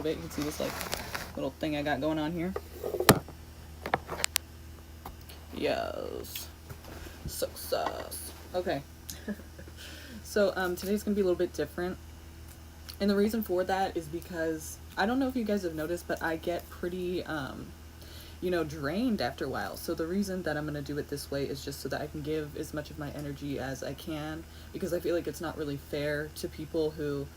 bit. You can see this like little thing I got going on here. Yes. Success. Okay. So today's gonna be a little bit different. And the reason for that is because I don't know if you guys have noticed, but I get pretty drained after a while. So the reason that I'm going to do it this way is just so that I can give as much of my energy as I can, because I feel like it's not really fair to people who,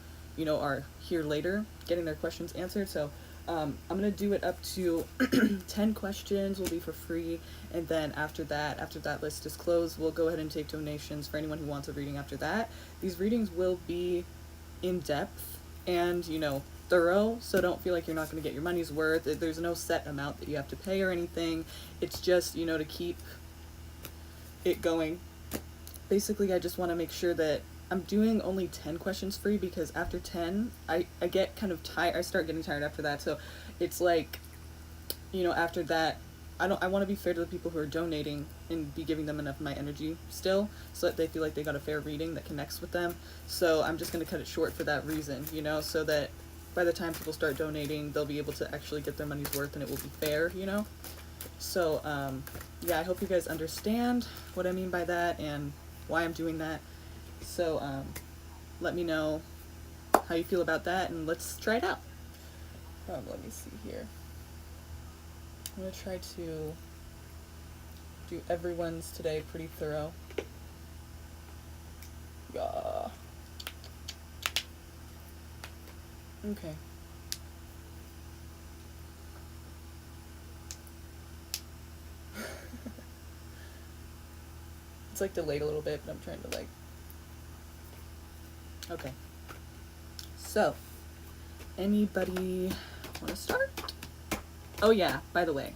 are here later getting their questions answered. So I'm going to do it up to 10 questions will be for free. And then after that list is closed, we'll go ahead and take donations for anyone who wants a reading after that. These readings will be in depth and, thorough, so don't feel like you're not going to get your money's worth. There's no set amount that you have to pay or anything. It's just, to keep it going. Basically, I just want to make sure that I'm doing only 10 questions free, because after 10, I get kind of tired. I start getting tired after that. So it's like, after that, I want to be fair to the people who are donating and be giving them enough of my energy still, so that they feel like they got a fair reading that connects with them. So I'm just going to cut it short for that reason, so that by the time people start donating, they'll be able to actually get their money's worth and it will be fair, So, yeah, I hope you guys understand what I mean by that and why I'm doing that. So, let me know how you feel about that, and let's try it out. Let me see here. I'm going to try to do everyone's today pretty thorough. Yeah. Okay. It's like delayed a little bit, but I'm trying to okay. So, anybody want to start? Oh yeah, by the way,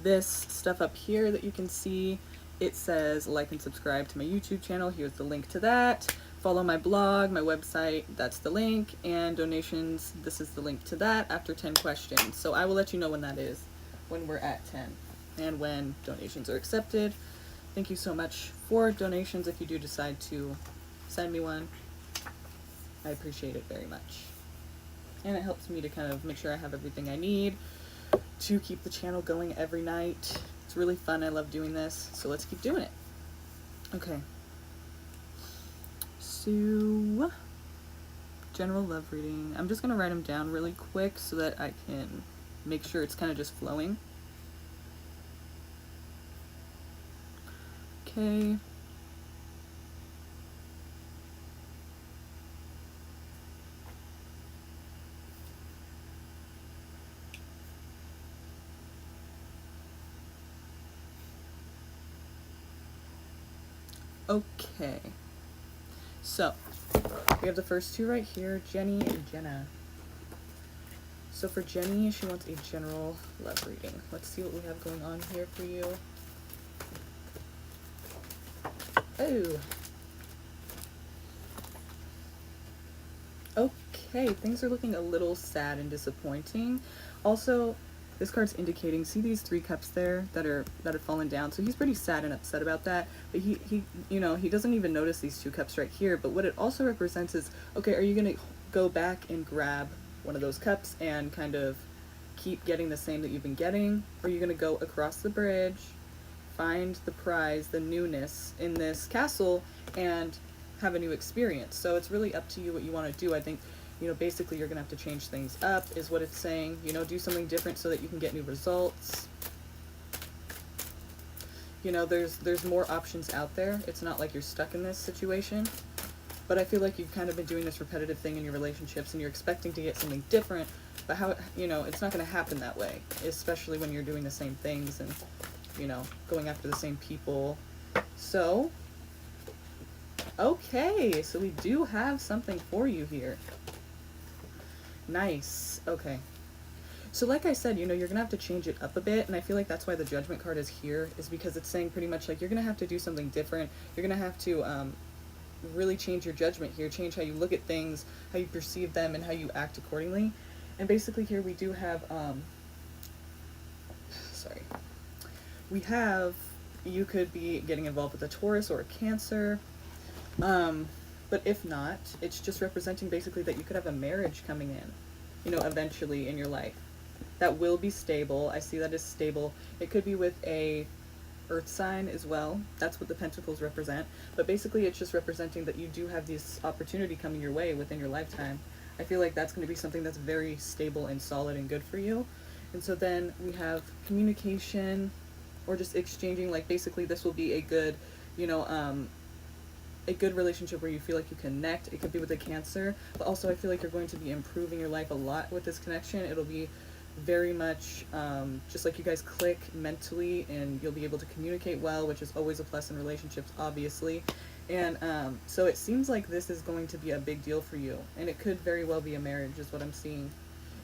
this stuff up here that you can see, it says like and subscribe to my YouTube channel. Here's the link to that. Follow my blog, my website, that's the link, and donations, this is the link to that after 10 questions. So I will let you know when that is, when we're at 10, and when donations are accepted. Thank you so much for donations if you do decide to send me one. I appreciate it very much. And it helps me to kind of make sure I have everything I need to keep the channel going every night. It's really fun. I love doing this. So let's keep doing it. Okay. So, general love reading. I'm just going to write them down really quick so that I can make sure it's kind of just flowing. Okay. Okay. So, we have the first two right here, Jenny and Jenna. So for Jenny, she wants a general love reading. Let's see what we have going on here for you. Oh. Okay, things are looking a little sad and disappointing. Also, this card's indicating, see these 3 cups there that have fallen down? So he's pretty sad and upset about that. But he doesn't even notice these 2 cups right here. But what it also represents is, okay, are you going to go back and grab one of those cups and kind of keep getting the same that you've been getting? Or are you going to go across the bridge, find the prize, the newness in this castle, and have a new experience? So it's really up to you what you want to do. I think, basically you're going to have to change things up is what it's saying. Do something different so that you can get new results. There's more options out there. It's not like you're stuck in this situation. But I feel like you've kind of been doing this repetitive thing in your relationships and you're expecting to get something different. But how, it's not going to happen that way, especially when you're doing the same things and, going after the same people. So, okay, so we do have something for you here. Nice. Okay. So like I said, you're going to have to change it up a bit, and I feel like that's why the Judgment card is here, is because it's saying pretty much like you're going to have to do something different. You're going to have to really change your judgment here, change how you look at things, how you perceive them, and how you act accordingly. And basically here we do have, you could be getting involved with a Taurus or a Cancer. But if not, it's just representing basically that you could have a marriage coming in. you know, eventually in your life. That will be stable. I see that as stable. It could be with a earth sign as well. That's what the pentacles represent. But basically it's just representing that you do have this opportunity coming your way within your lifetime. I feel like that's going to be something that's very stable and solid and good for you. And so then we have communication, or just exchanging, like basically this will be a good, you know, a good relationship where you feel like you connect. It could be with a Cancer, but also I feel like you're going to be improving your life a lot with this connection. It'll be very much just like you guys click mentally, and you'll be able to communicate well, which is always a plus in relationships, obviously. And so it seems like this is going to be a big deal for you, and it could very well be a marriage is what I'm seeing.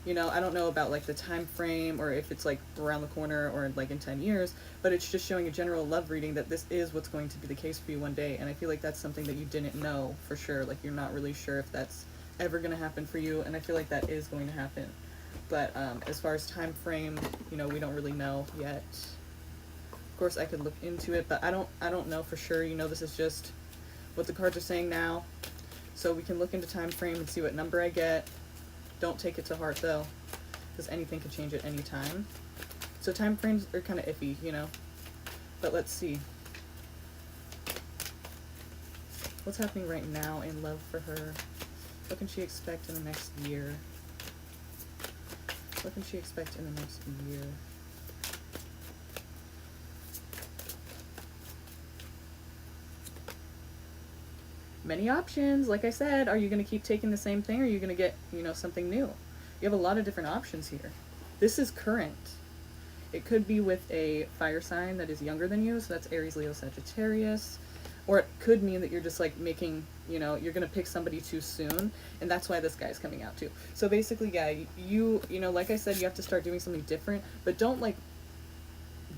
You know, I don't know about like the time frame, or if it's like around the corner or like in 10 years, but it's just showing a general love reading that this is what's going to be the case for you one day. And I feel like that's something that you didn't know for sure. Like you're not really sure if that's ever going to happen for you, and I feel like that is going to happen. But as far as time frame, you know, we don't really know yet. Of course I could look into it, but I don't know for sure. You know, this is just what the cards are saying now. So we can look into time frame and see what number I get. Don't take it to heart though, because anything can change at any time. So time frames are kind of iffy, you know. But let's see. What's happening right now in love for her? What can she expect in the next year? What can she expect in the next year? Many options. Like I said, are you going to keep taking the same thing, or are you going to get, you know, something new? You have a lot of different options here. This is current. It could be with a fire sign that is younger than you, so that's Aries, Leo, Sagittarius. Or it could mean that you're just like making, you know, you're going to pick somebody too soon, and that's why this guy's coming out too. So basically, yeah, you know, like I said, you have to start doing something different, but don't like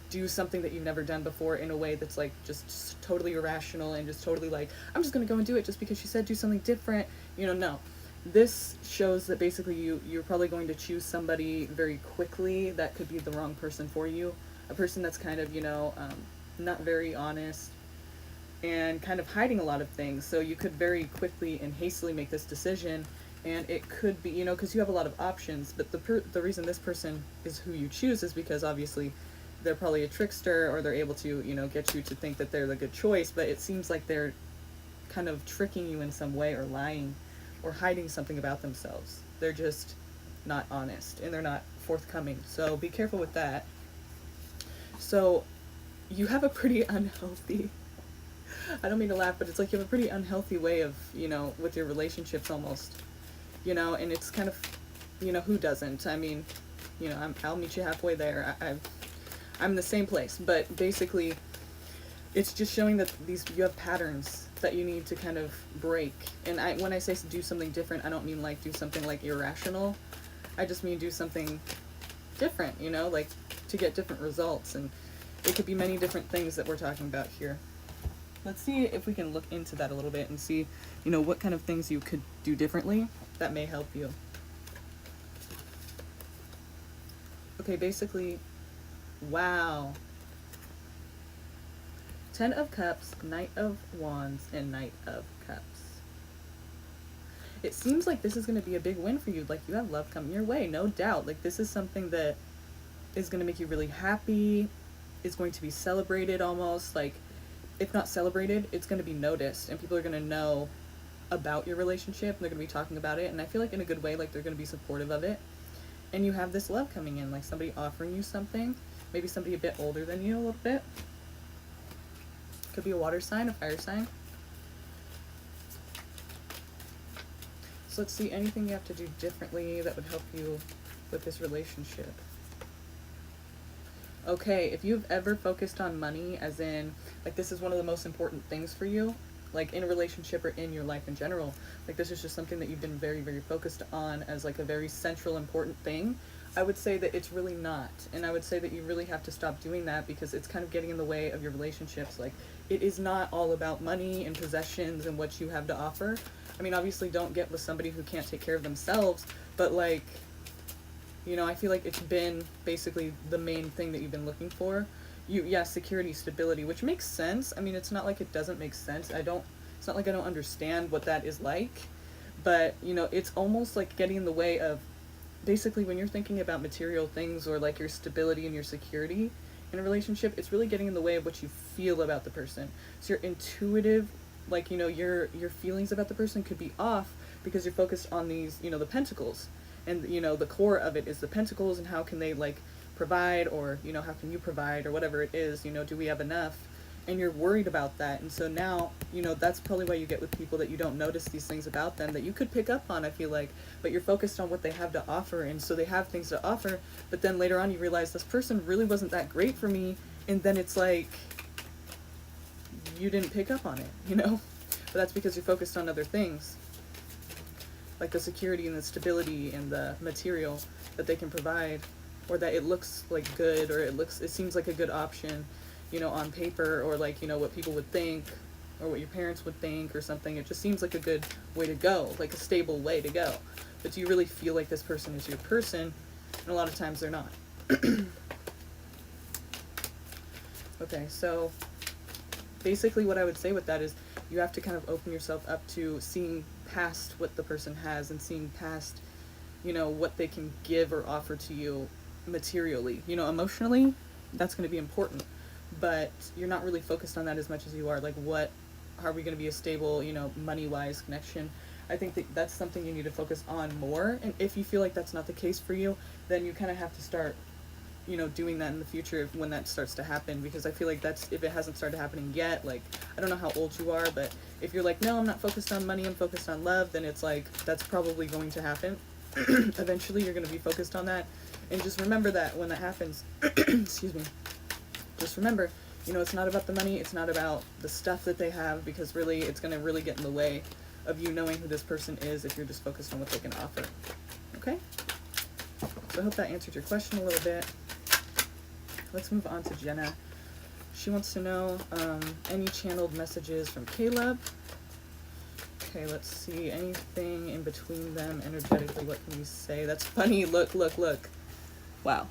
do something that you've never done before in a way that's like just totally irrational and just totally like, I'm just going to go and do it just because she said do something different. You know, no. This shows that basically you're probably going to choose somebody very quickly that could be the wrong person for you. A person that's kind of, you know, not very honest and kind of hiding a lot of things. So you could very quickly and hastily make this decision, and it could be, you know, because you have a lot of options, but the reason this person is who you choose is because obviously they're probably a trickster, or they're able to, you know, get you to think that they're the good choice, but it seems like they're kind of tricking you in some way, or lying, or hiding something about themselves. They're just not honest, and they're not forthcoming. So be careful with that. So you have a pretty unhealthy, I don't mean to laugh, but it's like you have a pretty unhealthy way of, you know, with your relationships almost, you know, and it's kind of, you know, who doesn't? I mean, you know, I'll meet you halfway there. I'm in the same place, but basically it's just showing that you have patterns that you need to kind of break. And when I say do something different, I don't mean like do something like irrational. I just mean do something different, you know, like to get different results. And it could be many different things that we're talking about here. Let's see if we can look into that a little bit and see, you know, what kind of things you could do differently that may help you. Okay, basically, wow. 10 of Cups, Knight of Wands, and Knight of Cups. It seems like this is going to be a big win for you. Like, you have love coming your way, no doubt. Like, this is something that is going to make you really happy, is going to be celebrated almost. Like, if not celebrated, it's going to be noticed, and people are going to know about your relationship, and they're going to be talking about it, and I feel like in a good way, like they're going to be supportive of it. And you have this love coming in, like somebody offering you something, maybe somebody a bit older than you a little bit. Could be a water sign, a fire sign. So let's see, anything you have to do differently that would help you with this relationship. Okay, if you've ever focused on money, as in, like, this is one of the most important things for you, like in a relationship or in your life in general, like this is just something that you've been very, very focused on as like a very central, important thing, I would say that it's really not. And I would say that you really have to stop doing that, because it's kind of getting in the way of your relationships. Like, it is not all about money and possessions and what you have to offer. I mean, obviously don't get with somebody who can't take care of themselves, but like, you know, I feel like it's been basically the main thing that you've been looking for. Yeah, security, stability, which makes sense. I mean, it's not like it doesn't make sense. It's not like I don't understand what that is like, but, you know, it's almost like getting in the way of basically when you're thinking about material things or like your stability and your security in a relationship, it's really getting in the way of what you feel about the person. So your intuitive, like, you know, your feelings about the person could be off because you're focused on these, you know, the pentacles. And, you know, the core of it is the pentacles and how can they like provide, or, you know, how can you provide, or whatever it is, you know, do we have enough? And you're worried about that. And so now, you know, that's probably why you get with people that you don't notice these things about them that you could pick up on, I feel like, but you're focused on what they have to offer. And so they have things to offer, but then later on you realize this person really wasn't that great for me. And then it's like, you didn't pick up on it, you know? But that's because you're focused on other things, like the security and the stability and the material that they can provide, or that it looks like good, or it seems like a good option, you know, on paper, or like, you know, what people would think, or what your parents would think, or something. It just seems like a good way to go, like a stable way to go. But do you really feel like this person is your person? And a lot of times they're not. Okay, so basically what I would say with that is you have to kind of open yourself up to seeing past what the person has and seeing past, you know, what they can give or offer to you materially. You know, emotionally, that's going to be important, but you're not really focused on that as much as you are like, what are we going to be a stable, you know, money-wise connection? I think that that's something you need to focus on more. And if you feel like that's not the case for you, then you kind of have to start, you know, doing that in the future when that starts to happen. Because I feel like that's, if it hasn't started happening yet, like, I don't know how old you are, but if you're like, no, I'm not focused on money, I'm focused on love, then it's like, that's probably going to happen. Eventually you're going to be focused on that. And just remember that when that happens, excuse me, just remember, you know, it's not about the money, it's not about the stuff that they have, because really it's going to really get in the way of you knowing who this person is if you're just focused on what they can offer. Okay? So I hope that answered your question a little bit. Let's move on to Jenna. She wants to know any channeled messages from Caleb. Okay, let's see. Anything in between them energetically? What can we say? That's funny. Look, look, look. Wow.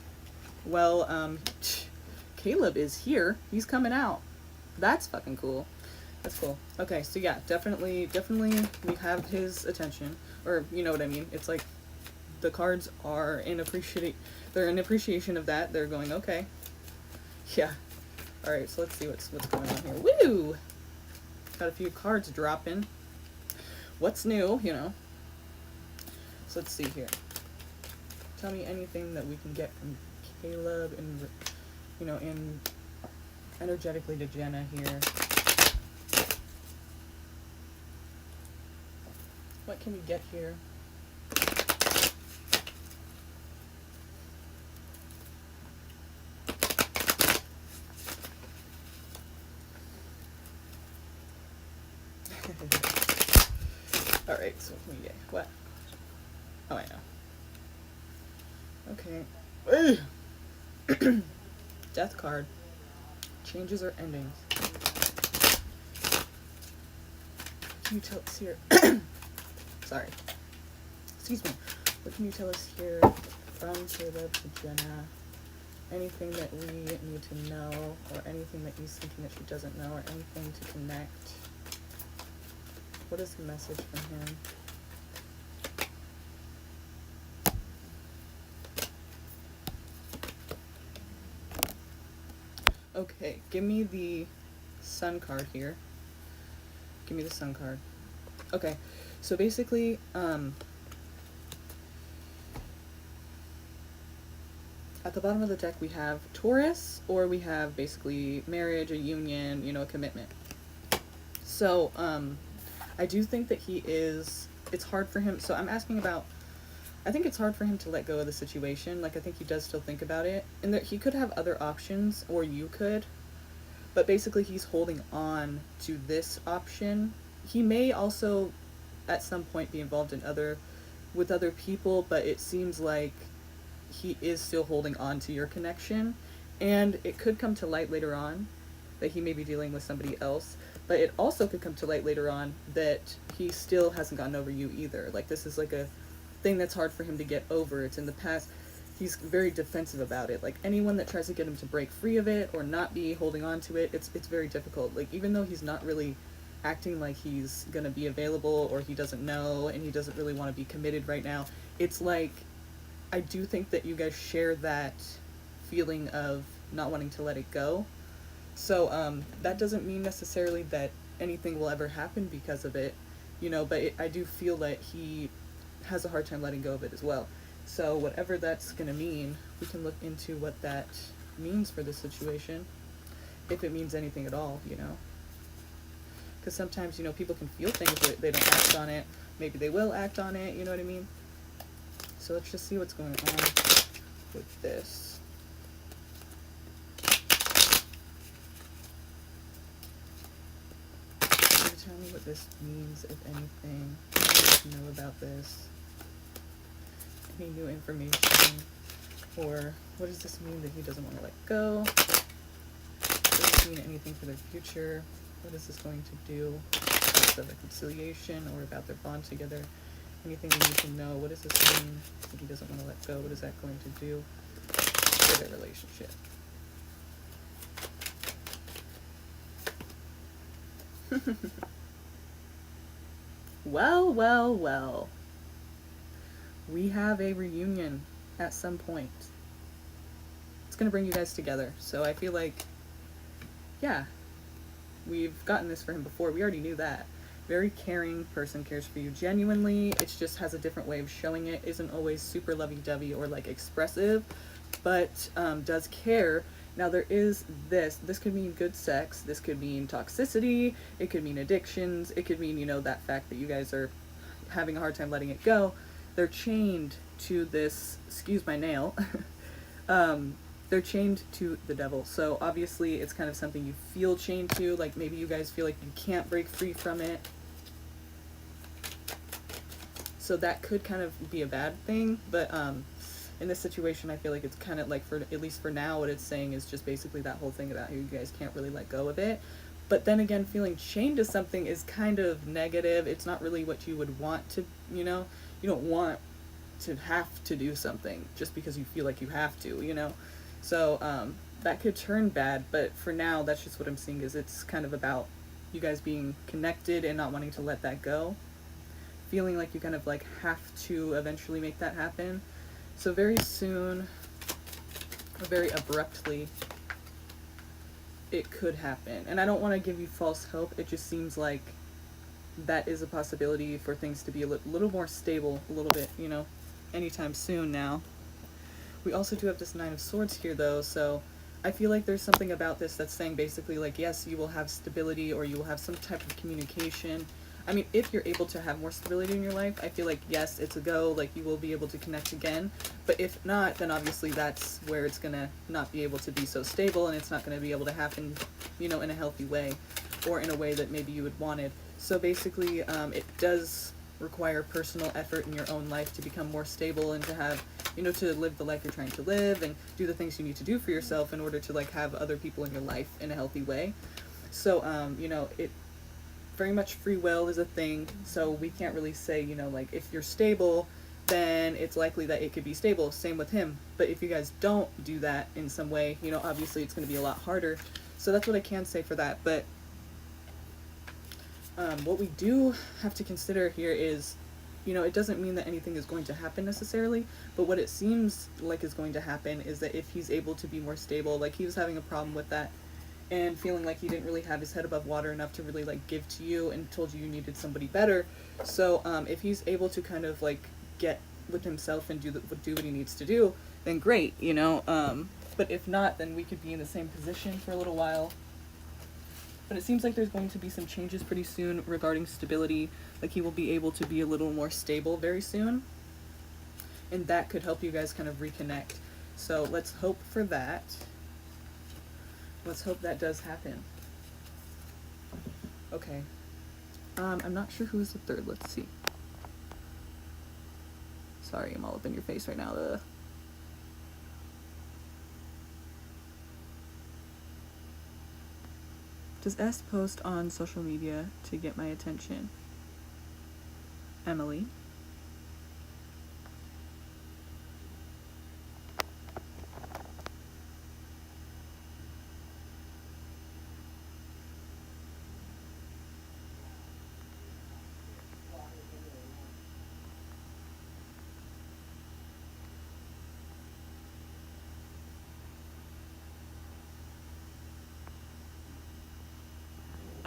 Well, Caleb is here. He's coming out. That's fucking cool. That's cool. Okay, so yeah, definitely we have his attention. Or, you know what I mean? It's like the cards are they're in appreciation of that. They're going, okay. Yeah. Alright, so let's see what's going on here. Woo! Got a few cards dropping. What's new, you know? So let's see here. Tell me anything that we can get from Caleb and, you know, in energetically to Jenna here. What can we get here? Alright, so what can we get? What? Oh, I know. Okay. Death card. Changes or endings. Can you tell us here? Sorry. Excuse me. What can you tell us here from Caleb to Jenna? Anything that we need to know, or anything that he's thinking that she doesn't know, or anything to connect? What is the message from him? Okay, give me the Sun card here. Give me the Sun card. Okay, so basically, at the bottom of the deck we have Taurus, or we have basically marriage, a union, you know, a commitment. So, I do think that it's hard for him, so I'm asking about, I think it's hard for him to let go of the situation. Like, I think he does still think about it, and that he could have other options, or you could, but basically he's holding on to this option. He may also at some point be involved with other people, but it seems like he is still holding on to your connection, and it could come to light later on that he may be dealing with somebody else, but it also could come to light later on that he still hasn't gotten over you either. Like, this is like a thing that's hard for him to get over. It's in the past. He's very defensive about it. Like, anyone that tries to get him to break free of it or not be holding on to it, it's very difficult. Like, even though he's not really acting like he's gonna be available, or he doesn't know and he doesn't really want to be committed right now, it's like I do think that you guys share that feeling of not wanting to let it go. So that doesn't mean necessarily that anything will ever happen because of it, but I do feel that he has a hard time letting go of it as well. So whatever that's going to mean, we can look into what that means for this situation, if it means anything at all, Because sometimes, people can feel things, but they don't act on it. Maybe they will act on it, you know what I mean? So let's just see what's going on with this. Can you tell me what this means, if anything? What do you need to know about this? Any new information? Or what does this mean that he doesn't want to let go? Does this mean anything for their future? What is this going to do about the reconciliation or about their bond together? Anything we need to know? What does this mean if he doesn't want to let go? What is that going to do for their relationship? Well, well, well. We have a reunion at some point. It's going to bring you guys together. So I feel like, yeah, we've gotten this for him before. We already knew that. Very caring person, cares for you genuinely. It just has a different way of showing it. Isn't always super lovey-dovey or like expressive, but does care. Now there is this could mean good sex, this could mean toxicity, it could mean addictions, it could mean, that fact that you guys are having a hard time letting it go. They're chained to this, excuse my nail, they're chained to the devil. So obviously it's kind of something you feel chained to, like maybe you guys feel like you can't break free from it. So that could kind of be a bad thing, but in this situation I feel like it's kind of like, for at least for now, what it's saying is just basically that whole thing about how you guys can't really let go of it. But then again, feeling chained to something is kind of negative. It's not really what you would want to, you don't want to have to do something just because you feel like you have to, So that could turn bad, but for now, that's just what I'm seeing, is it's kind of about you guys being connected and not wanting to let that go. Feeling like you kind of like have to eventually make that happen. So very soon, or very abruptly, it could happen. And I don't want to give you false hope. It just seems like that is a possibility for things to be a little more stable, a little bit, anytime soon now. We also do have this Nine of Swords here though, so I feel like there's something about this that's saying basically like, yes, you will have stability, or you will have some type of communication. I mean, if you're able to have more stability in your life, I feel like, yes, it's a go, like you will be able to connect again. But if not, then obviously that's where it's gonna not be able to be so stable, and it's not gonna be able to happen, in a healthy way, or in a way that maybe you would wanted. So basically, it does require personal effort in your own life to become more stable and to have, to live the life you're trying to live and do the things you need to do for yourself in order to like have other people in your life in a healthy way. So, it very much free will is a thing. So we can't really say, like if you're stable, then it's likely that it could be stable. Same with him. But if you guys don't do that in some way, obviously it's going to be a lot harder. So that's what I can say for that. But what we do have to consider here is, it doesn't mean that anything is going to happen necessarily, but what it seems like is going to happen is that if he's able to be more stable, like he was having a problem with that and feeling like he didn't really have his head above water enough to really like give to you, and told you needed somebody better. So if he's able to kind of like get with himself and do what he needs to do, then great, but if not, then we could be in the same position for a little while. But it seems like there's going to be some changes pretty soon regarding stability. Like he will be able to be a little more stable very soon. And that could help you guys kind of reconnect. So let's hope for that. Let's hope that does happen. Okay. I'm not sure who's the third. Let's see. Sorry, I'm all up in your face right now. Does S post on social media to get my attention? Emily.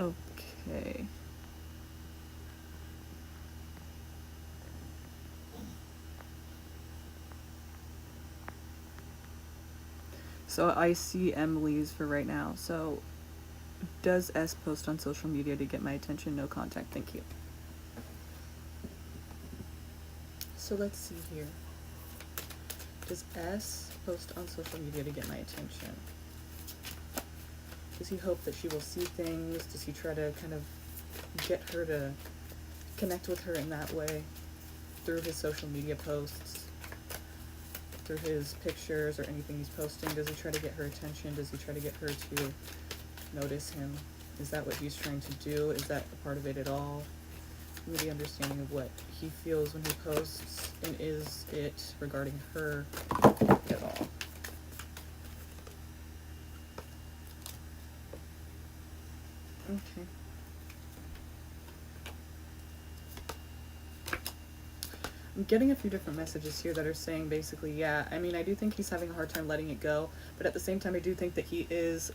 Okay. So I see Emily's for right now. So does S post on social media to get my attention? No contact. Thank you. So let's see here. Does S post on social media to get my attention? Does he hope that she will see things? Does he try to kind of get her to connect with her in that way through his social media posts, through his pictures or anything he's posting? Does he try to get her attention? Does he try to get her to notice him? Is that what he's trying to do? Is that a part of it at all? Maybe understanding of what he feels when he posts, and is it regarding her at all? Okay. I'm getting a few different messages here that are saying basically, yeah, I mean, I do think he's having a hard time letting it go, but at the same time, I do think that he is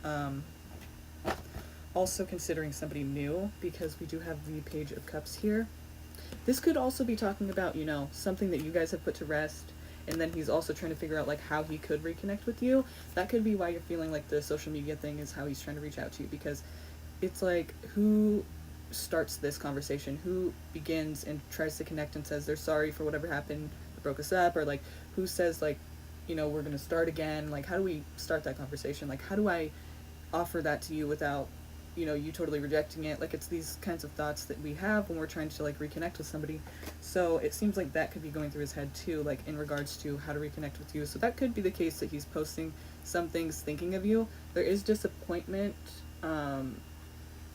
also considering somebody new, because we do have the Page of Cups here. This could also be talking about, you know, something that you guys have put to rest, and then he's also trying to figure out like how he could reconnect with you. That could be why you're feeling like the social media thing is how he's trying to reach out to you, because it's like, who starts this conversation? Who begins and tries to connect and says they're sorry for whatever happened that broke us up? Or like, who says like, you know, we're gonna start again? Like, how do we start that conversation? Like, how do I offer that to you without, you know, you totally rejecting it? Like, it's these kinds of thoughts that we have when we're trying to like reconnect with somebody. So it seems like that could be going through his head too, like in regards to how to reconnect with you. So that could be the case, that he's posting some things thinking of you. There is disappointment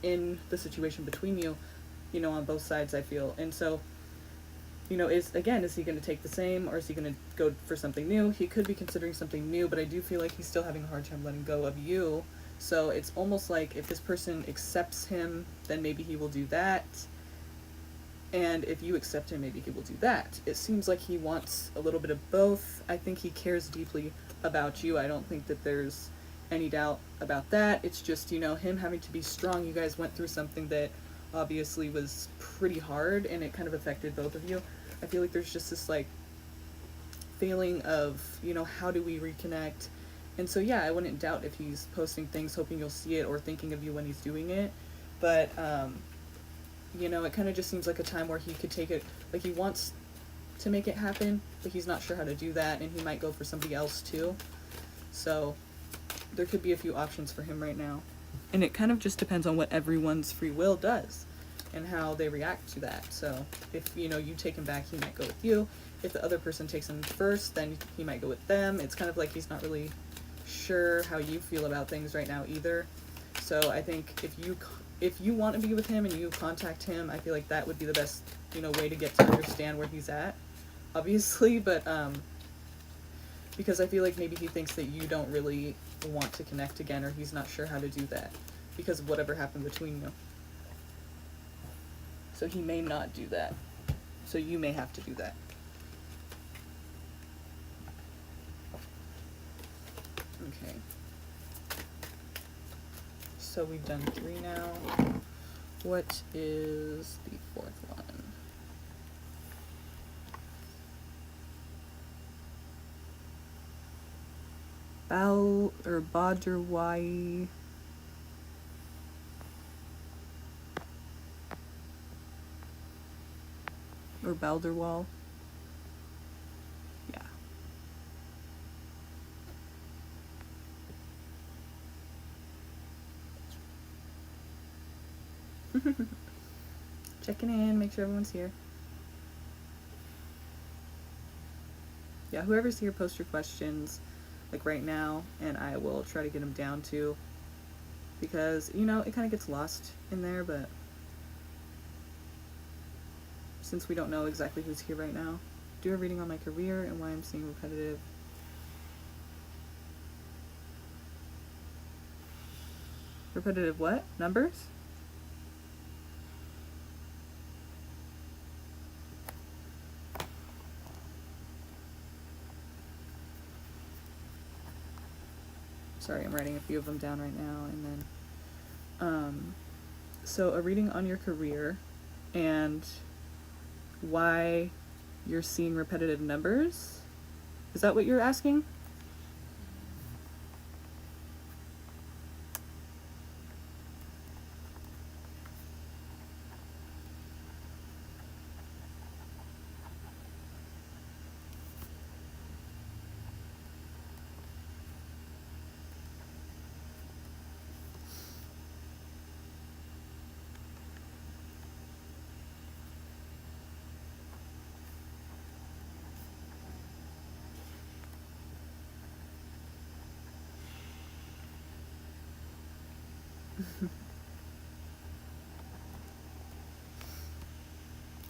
in the situation between you, you know, on both sides, I feel. And so, you know, is he going to take the same, or is he going to go for something new? He could be considering something new, but I do feel like he's still having a hard time letting go of you. So it's almost like if this person accepts him, then maybe he will do that. And if you accept him, maybe he will do that. It seems like he wants a little bit of both. I think he cares deeply about you. I don't think that there's any doubt about that. It's just, you know, him having to be strong. You guys went through something that obviously was pretty hard, and it kind of affected both of you. I feel like there's just this like feeling of, you know, how do we reconnect? And so yeah, I wouldn't doubt if he's posting things hoping you'll see it or thinking of you when he's doing it. But you know, it kind of just seems like a time where he could take it, like he wants to make it happen, but he's not sure how to do that, and he might go for somebody else too. So there could be a few options for him right now. And it kind of just depends on what everyone's free will does and how they react to that. So if, you know, you take him back, he might go with you. If the other person takes him first, then he might go with them. It's kind of like he's not really sure how you feel about things right now either. So I think if you want to be with him and you contact him, I feel like that would be the best, you know, way to get to understand where he's at, obviously. But because I feel like maybe he thinks that you don't really want to connect again, or he's not sure how to do that because of whatever happened between you. So he may not do that. So you may have to do that. Okay. So we've done 3 now. What is the 4th one? Badrawai. Or Balderwall. Yeah. Checking in, make sure everyone's here. Yeah, whoever's here, post your questions like right now, and I will try to get them down too, because, you know, it kind of gets lost in there. But since we don't know exactly who's here right now, do a reading on my career and why I'm seeing repetitive. Repetitive what? Numbers? Sorry, I'm writing a few of them down right now. And then So a reading on your career and why you're seeing repetitive numbers. Is that what you're asking?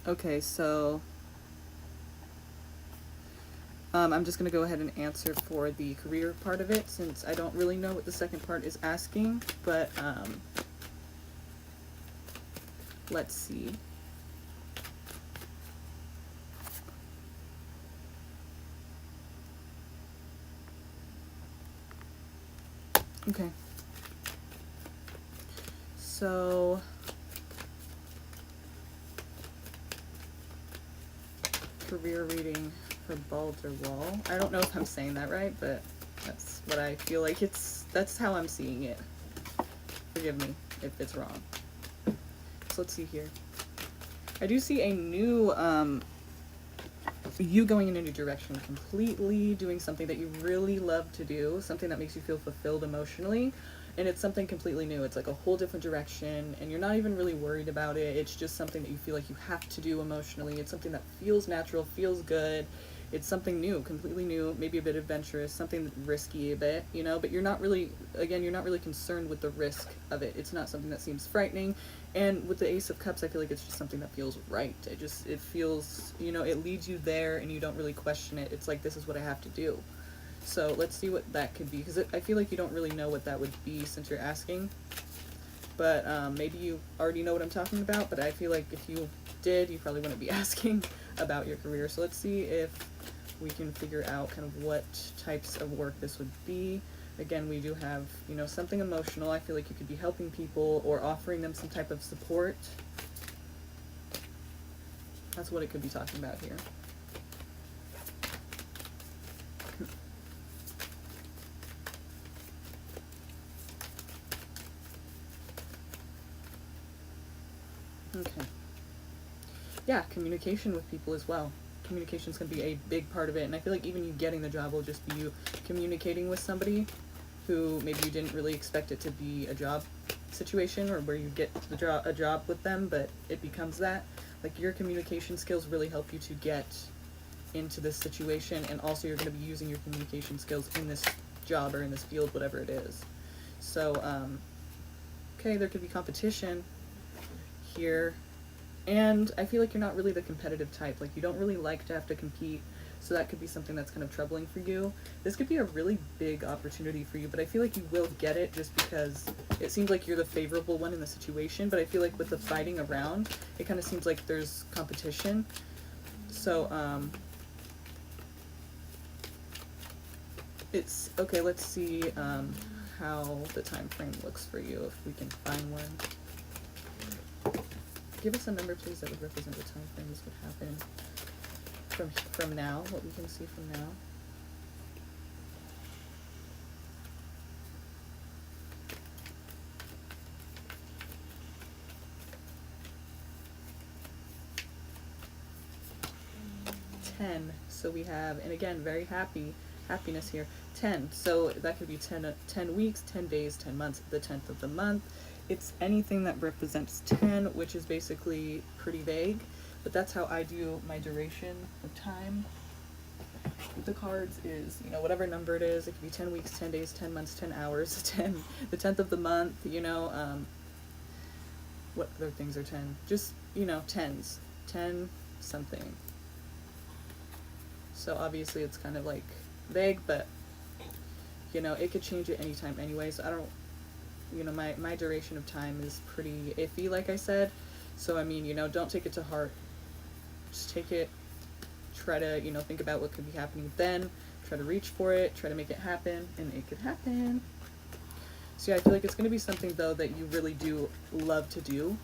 Okay, so I'm just going to go ahead and answer for the career part of it, since I don't really know what the second part is asking, but let's see. Okay. So career reading for Balder Wall. I don't know if I'm saying that right, but that's what I feel like that's how I'm seeing it. Forgive me if it's wrong. So let's see here. I do see a new you going in a new direction, completely doing something that you really love to do, something that makes you feel fulfilled emotionally, and it's something completely new. It's like a whole different direction, and you're not even really worried about it. It's just something that you feel like you have to do emotionally. It's something that feels natural, feels good. It's something new, completely new, maybe a bit adventurous, something risky a bit, you know, but you're not really, again, you're not really concerned with the risk of it. It's not something that seems frightening. And with the Ace of Cups, I feel like it's just something that feels right. It feels, you know, it leads you there and you don't really question it. It's like, this is what I have to do. So let's see what that could be, because I feel like you don't really know what that would be since you're asking. But maybe you already know what I'm talking about, but I feel like if you did, you probably wouldn't be asking about your career. So let's see if we can figure out kind of what types of work this would be. Again, we do have, you know, something emotional. I feel like you could be helping people or offering them some type of support. That's what it could be talking about here. Okay. Yeah, communication with people as well. Communication is going to be a big part of it, and I feel like even you getting the job will just be you communicating with somebody who maybe you didn't really expect it to be a job situation, or where you get a job with them, but it becomes that. Like, your communication skills really help you to get into this situation, and also you're going to be using your communication skills in this job or in this field, whatever it is. So okay, there could be competition here. And I feel like you're not really the competitive type. Like, you don't really like to have to compete, so that could be something that's kind of troubling for you. This could be a really big opportunity for you, but I feel like you will get it just because it seems like you're the favorable one in the situation, but I feel like with the fighting around, it kind of seems like there's competition. So, it's, okay, let's see how the time frame looks for you, if we can find one. Give us a number, please, that would represent the time frame this would happen from now, what we can see from now. So we have, and again, very happiness here. 10, so that could be 10 weeks, 10 days, 10 months, the 10th of the month. It's anything that represents 10, which is basically pretty vague, but that's how I do my duration of time with the cards is, you know, whatever number it is. It could be 10 weeks, 10 days, 10 months, 10 hours, the 10th of the month, you know, what other things are 10? Just, you know, 10s, 10 something. So obviously it's kind of like vague, but, you know, it could change at any time anyway, so I don't, you know, my duration of time is pretty iffy, like I said. So, I mean, you know, don't take it to heart. Just take it, try to, you know, think about what could be happening then, try to reach for it, try to make it happen, and it could happen. So yeah, I feel like it's going to be something though that you really do love to do.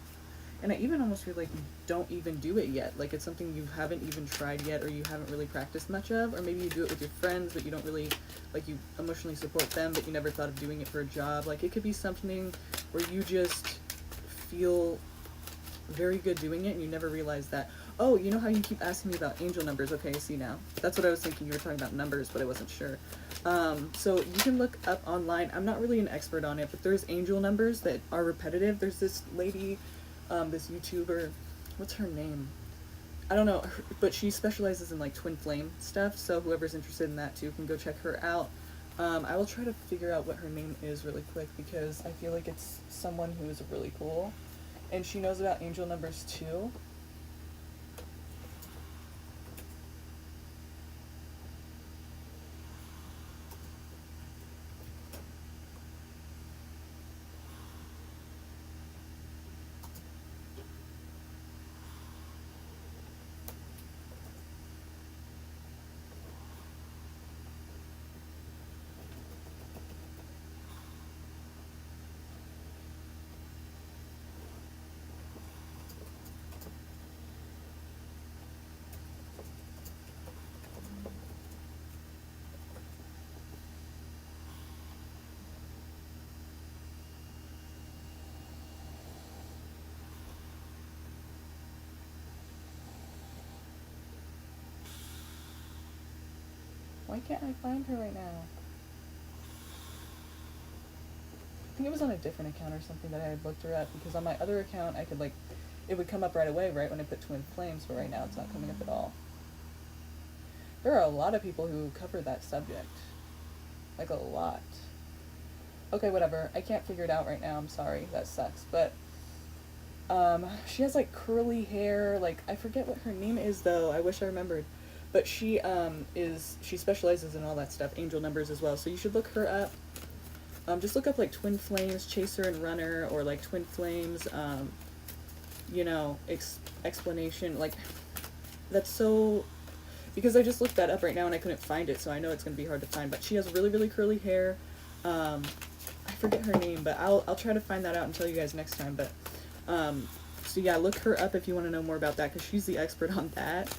And I even almost feel like you don't even do it yet. Like it's something you haven't even tried yet, or you haven't really practiced much of, or maybe you do it with your friends, but you don't really, like, you emotionally support them, but you never thought of doing it for a job. Like it could be something where you just feel very good doing it and you never realize that. Oh, you know how you keep asking me about angel numbers? Okay, I see now. That's what I was thinking. You were talking about numbers, but I wasn't sure. So you can look up online. I'm not really an expert on it, but there's angel numbers that are repetitive. There's this lady, this YouTuber, what's her name? I don't know, but she specializes in like twin flame stuff. So whoever's interested in that too can go check her out. I will try to figure out what her name is really quick because I feel like it's someone who is really cool, and she knows about angel numbers too. Why can't I find her right now? I think it was on a different account or something that I had looked her up, because on my other account I could, like, it would come up right away, right, when I put twin flames, but right now it's not coming up at all. There are a lot of people who cover that subject. Like, a lot. Okay, whatever. I can't figure it out right now. I'm sorry. That sucks. But, she has, like, curly hair. Like, I forget what her name is, though. I wish I remembered. But she, she specializes in all that stuff. Angel numbers as well. So you should look her up. Just look up, like, twin flames, chaser and runner, or, like, twin flames, you know, explanation. Like, that's so... Because I just looked that up right now and I couldn't find it, so I know it's going to be hard to find. But she has really, really curly hair. I forget her name, but I'll try to find that out and tell you guys next time. But, so yeah, look her up if you want to know more about that, because she's the expert on that.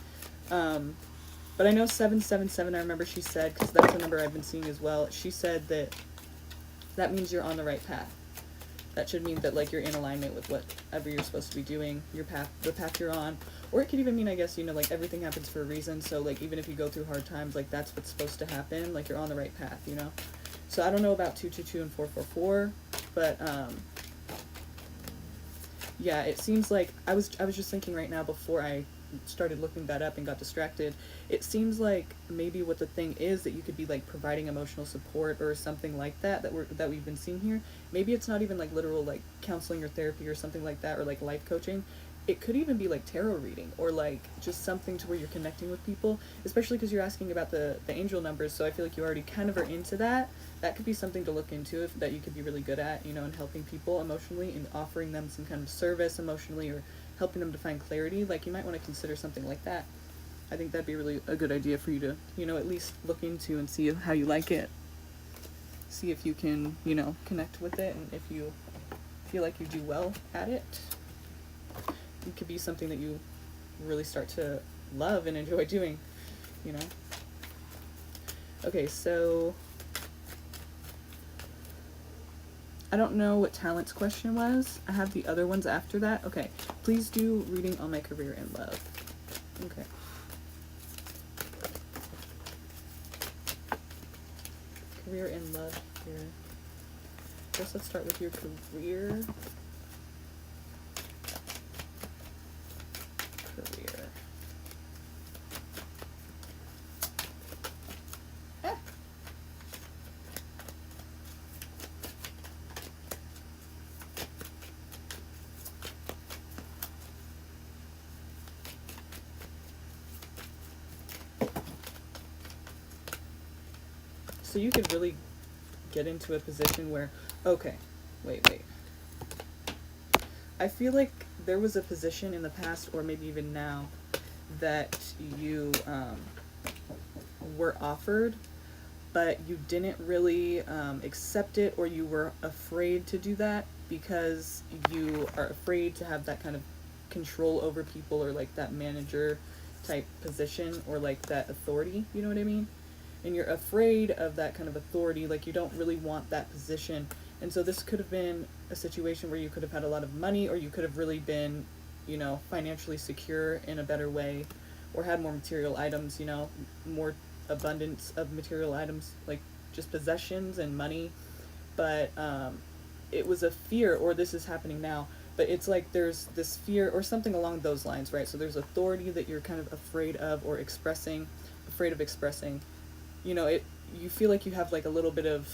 But I know 777, I remember she said, because that's the number I've been seeing as well, she said that that means you're on the right path. That should mean that, like, you're in alignment with whatever you're supposed to be doing, your path, the path you're on. Or it could even mean, I guess, you know, like, everything happens for a reason, so, like, even if you go through hard times, like, that's what's supposed to happen, like, you're on the right path, you know? So I don't know about 222 and 444, but, yeah, it seems like, I was just thinking right now before I started looking that up and got distracted, it seems like maybe what the thing is that you could be, like, providing emotional support or something like that that we've been seeing here. Maybe it's not even, like, literal, like, counseling or therapy or something like that, or, like, life coaching. It could even be, like, tarot reading, or, like, just something to where you're connecting with people, especially because you're asking about the angel numbers, so I feel like you already kind of are into that. That could be something to look into, that you could be really good at, you know, in helping people emotionally and offering them some kind of service emotionally, or helping them to find clarity. Like, you might want to consider something like that. I think that'd be really a good idea for you to, you know, at least look into and see how you like it. See if you can, you know, connect with it, and if you feel like you do well at it. It could be something that you really start to love and enjoy doing, you know. Okay, so I don't know what talent's question was. I have the other ones after that. Okay, please do reading on my career and love. Okay. Career and love here. First, let's start with your career. Career. Ah. So you could really get into a position where, okay, wait. I feel like there was a position in the past, or maybe even now, that you were offered, but you didn't really accept it, or you were afraid to do that because you are afraid to have that kind of control over people, or like that manager type position, or like that authority, you know what I mean? And you're afraid of that kind of authority, like you don't really want that position. And so this could have been a situation where you could have had a lot of money, or you could have really been, you know, financially secure in a better way, or had more material items, you know, more abundance of material items, like just possessions and money. But it was a fear, or this is happening now, but it's like there's this fear or something along those lines, right? So there's authority that you're kind of afraid of, or afraid of expressing. You know, you feel like you have like a little bit of,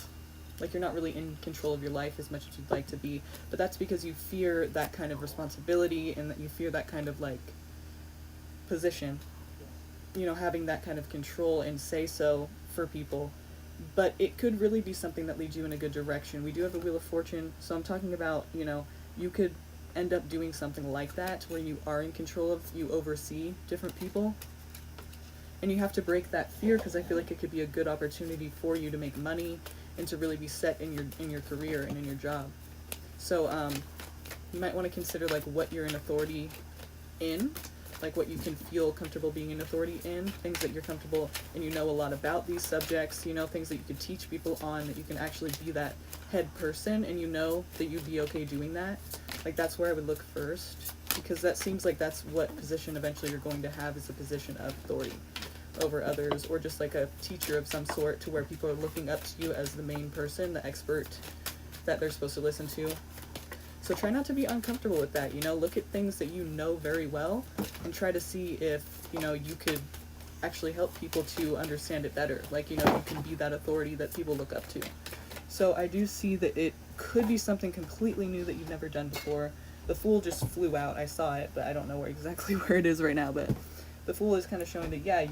like you're not really in control of your life as much as you'd like to be, but that's because you fear that kind of responsibility, and that you fear that kind of like position, you know, having that kind of control and say so for people. But it could really be something that leads you in a good direction. We do have a Wheel of Fortune, so I'm talking about, you know, you could end up doing something like that where you are in control of, you oversee different people. And you have to break that fear, because I feel like it could be a good opportunity for you to make money and to really be set in your career and in your job. So you might want to consider like what you're in authority in, like what you can feel comfortable being in authority in, things that you're comfortable and you know a lot about these subjects, you know, things that you could teach people on, that you can actually be that head person, and you know that you'd be okay doing that. Like that's where I would look first, because that seems like that's what position eventually you're going to have, is a position of authority over others, or just like a teacher of some sort, to where people are looking up to you as the main person, the expert that they're supposed to listen to. So try not to be uncomfortable with that, you know, look at things that you know very well and try to see if, you know, you could actually help people to understand it better. Like, you know, you can be that authority that people look up to. So I do see that it could be something completely new that you've never done before. The Fool just flew out. I saw it, but I don't know exactly where it is right now, but the Fool is kind of showing that, yeah,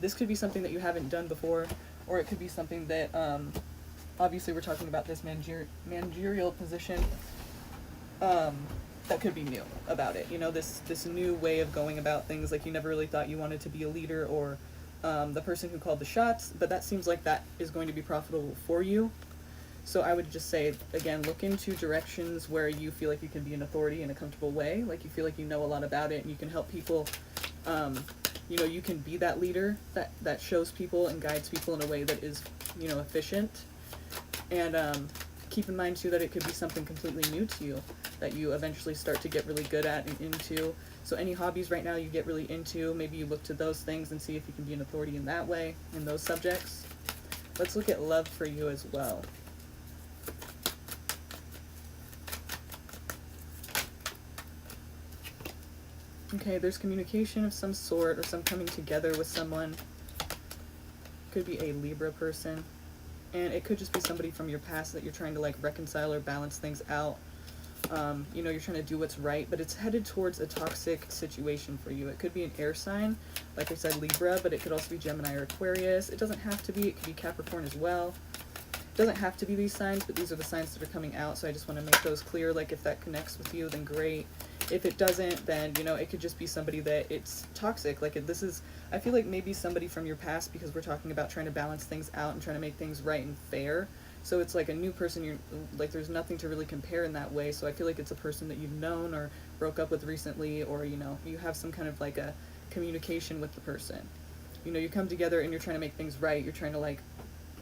this could be something that you haven't done before, or it could be something that, obviously we're talking about this managerial position, that could be new about it. You know, this new way of going about things, like you never really thought you wanted to be a leader, or the person who called the shots, but that seems like that is going to be profitable for you. So I would just say, again, look into directions where you feel like you can be an authority in a comfortable way, like you feel like you know a lot about it and you can help people. You know, you can be that leader that shows people and guides people in a way that is, you know, efficient. And keep in mind, too, that it could be something completely new to you that you eventually start to get really good at and into. So any hobbies right now you get really into, maybe you look to those things and see if you can be an authority in that way, in those subjects. Let's look at love for you as well. Okay, there's communication of some sort, or some coming together with someone. Could be a Libra person. And it could just be somebody from your past that you're trying to like reconcile or balance things out. You know, you're trying to do what's right, but it's headed towards a toxic situation for you. It could be an air sign, like I said, Libra, but it could also be Gemini or Aquarius. It doesn't have to be. It could be Capricorn as well. It doesn't have to be these signs, but these are the signs that are coming out, so I just want to make those clear. Like, if that connects with you, then great. If it doesn't, then, you know, it could just be somebody that it's toxic. Like, this is, I feel like maybe somebody from your past, because we're talking about trying to balance things out and trying to make things right and fair. So it's like a new person, you're like, there's nothing to really compare in that way. So I feel like it's a person that you've known or broke up with recently, or, you know, you have some kind of like a communication with the person. You know, you come together and you're trying to make things right. You're trying to, like,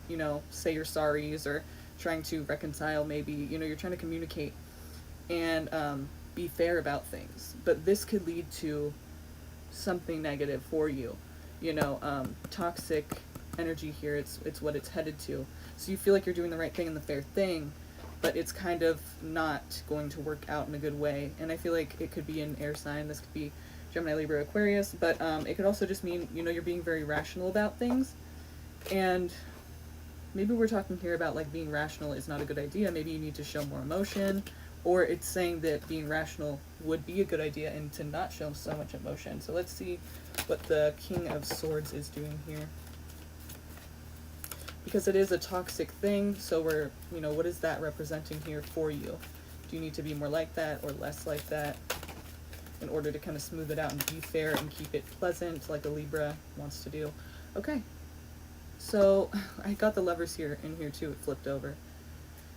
you know, say your sorries, or trying to reconcile, maybe, you know, you're trying to communicate and be fair about things. But this could lead to something negative for you, you know, toxic energy here. It's what it's headed to. So you feel like you're doing the right thing and the fair thing, but it's kind of not going to work out in a good way. And I feel like it could be an air sign. This could be Gemini, Libra, Aquarius, but it could also just mean, you know, you're being very rational about things. And maybe we're talking here about like being rational is not a good idea. Maybe you need to show more emotion, or it's saying that being rational would be a good idea and to not show so much emotion. So let's see what the King of Swords is doing here. Because it is a toxic thing, so we're, you know, what is that representing here for you? Do you need to be more like that or less like that in order to kind of smooth it out and be fair and keep it pleasant like a Libra wants to do? Okay. So I got the Lovers here in here too. It flipped over.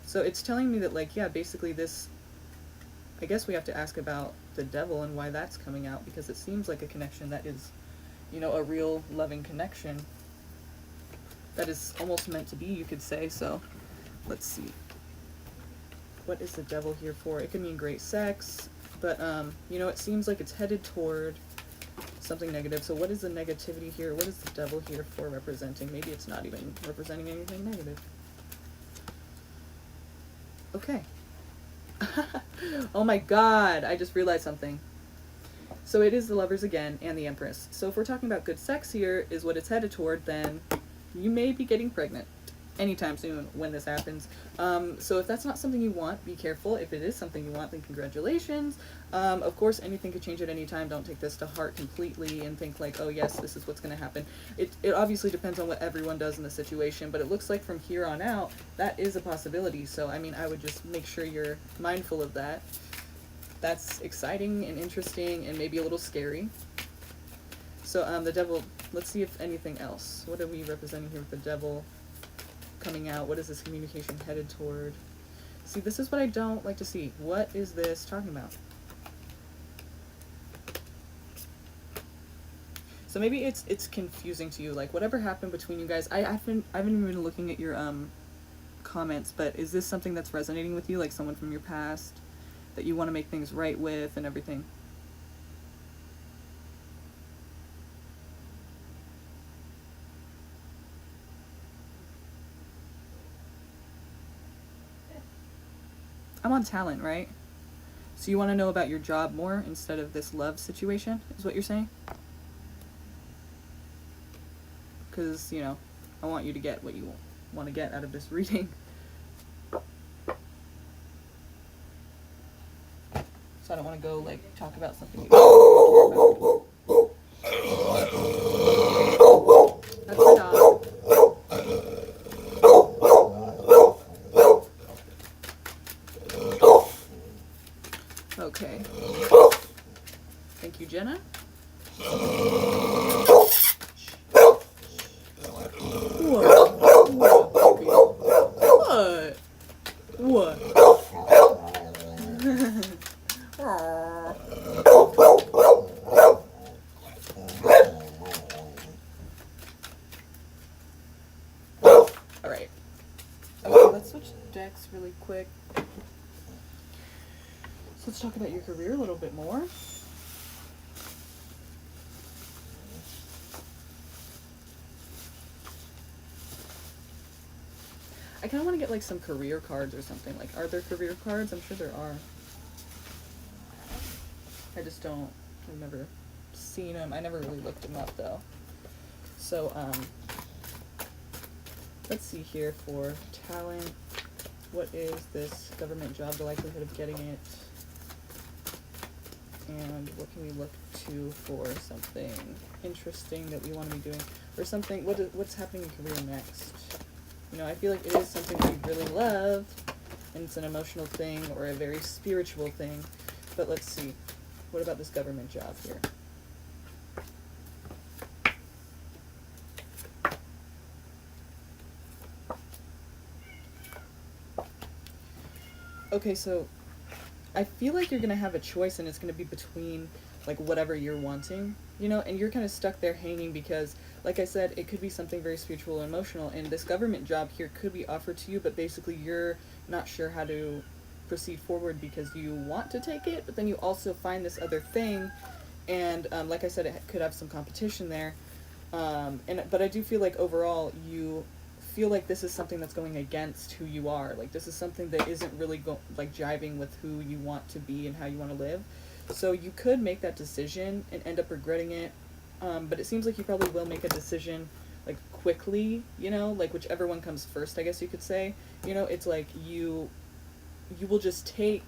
So it's telling me that, like, yeah, basically this, I guess we have to ask about the Devil and why that's coming out, because it seems like a connection that is, you know, a real loving connection that is almost meant to be, you could say. So let's see. What is the Devil here for? It could mean great sex, but, you know, it seems like it's headed toward something negative. So what is the negativity here? What is the Devil here for representing? Maybe it's not even representing anything negative. Okay. Oh my god, I just realized something. So it is the Lovers again and the Empress. So if we're talking about good sex here is what it's headed toward, then you may be getting pregnant anytime soon when this happens. So if that's not something you want, be careful. If it is something you want, then congratulations. Of course, anything could change at any time. Don't take this to heart completely and think like, oh yes, this is what's going to happen. It obviously depends on what everyone does in the situation, but it looks like from here on out, that is a possibility. So, I mean, I would just make sure you're mindful of that. That's exciting and interesting and maybe a little scary. So, the Devil, let's see if anything else. What are we representing here with the Devil coming out? What is this communication headed toward? See, this is what I don't like to see. What is this talking about? So maybe it's confusing to you, like whatever happened between you guys. I haven't even been looking at your comments, but is this something that's resonating with you, like someone from your past that you want to make things right with and everything? I'm on talent, right? So you want to know about your job more instead of this love situation, is what you're saying? Because, you know, I want you to get what you want to get out of this reading. So I don't want to go, like, talk about something you don't want to talk about. That's my dog. Okay. Thank you, Jenna. What? Alright. Okay, let's switch decks really quick. So let's talk about your career a little bit more. I kind of want to get like some career cards or something. Like, are there career cards? I'm sure there are. I just don't, I've never seen them. I never really looked them up though. So, let's see here for talent. What is this government job, the likelihood of getting it? And what can we look to for something interesting that we want to be doing? Or something, what's happening in career next? You know, I feel like it is something we really love, and it's an emotional thing or a very spiritual thing. But let's see. What about this government job here? Okay, so I feel like you're going to have a choice, and it's going to be between, like, whatever you're wanting, you know, and you're kind of stuck there hanging because, like I said, it could be something very spiritual and emotional, and this government job here could be offered to you, but basically you're not sure how to proceed forward because you want to take it, but then you also find this other thing, and like I said, it could have some competition there, but I do feel like overall you feel like this is something that's going against who you are. Like, this is something that isn't really like jiving with who you want to be and how you want to live. So you could make that decision and end up regretting it, but it seems like you probably will make a decision like quickly, you know, like whichever one comes first, I guess you could say. You know, it's like you will just take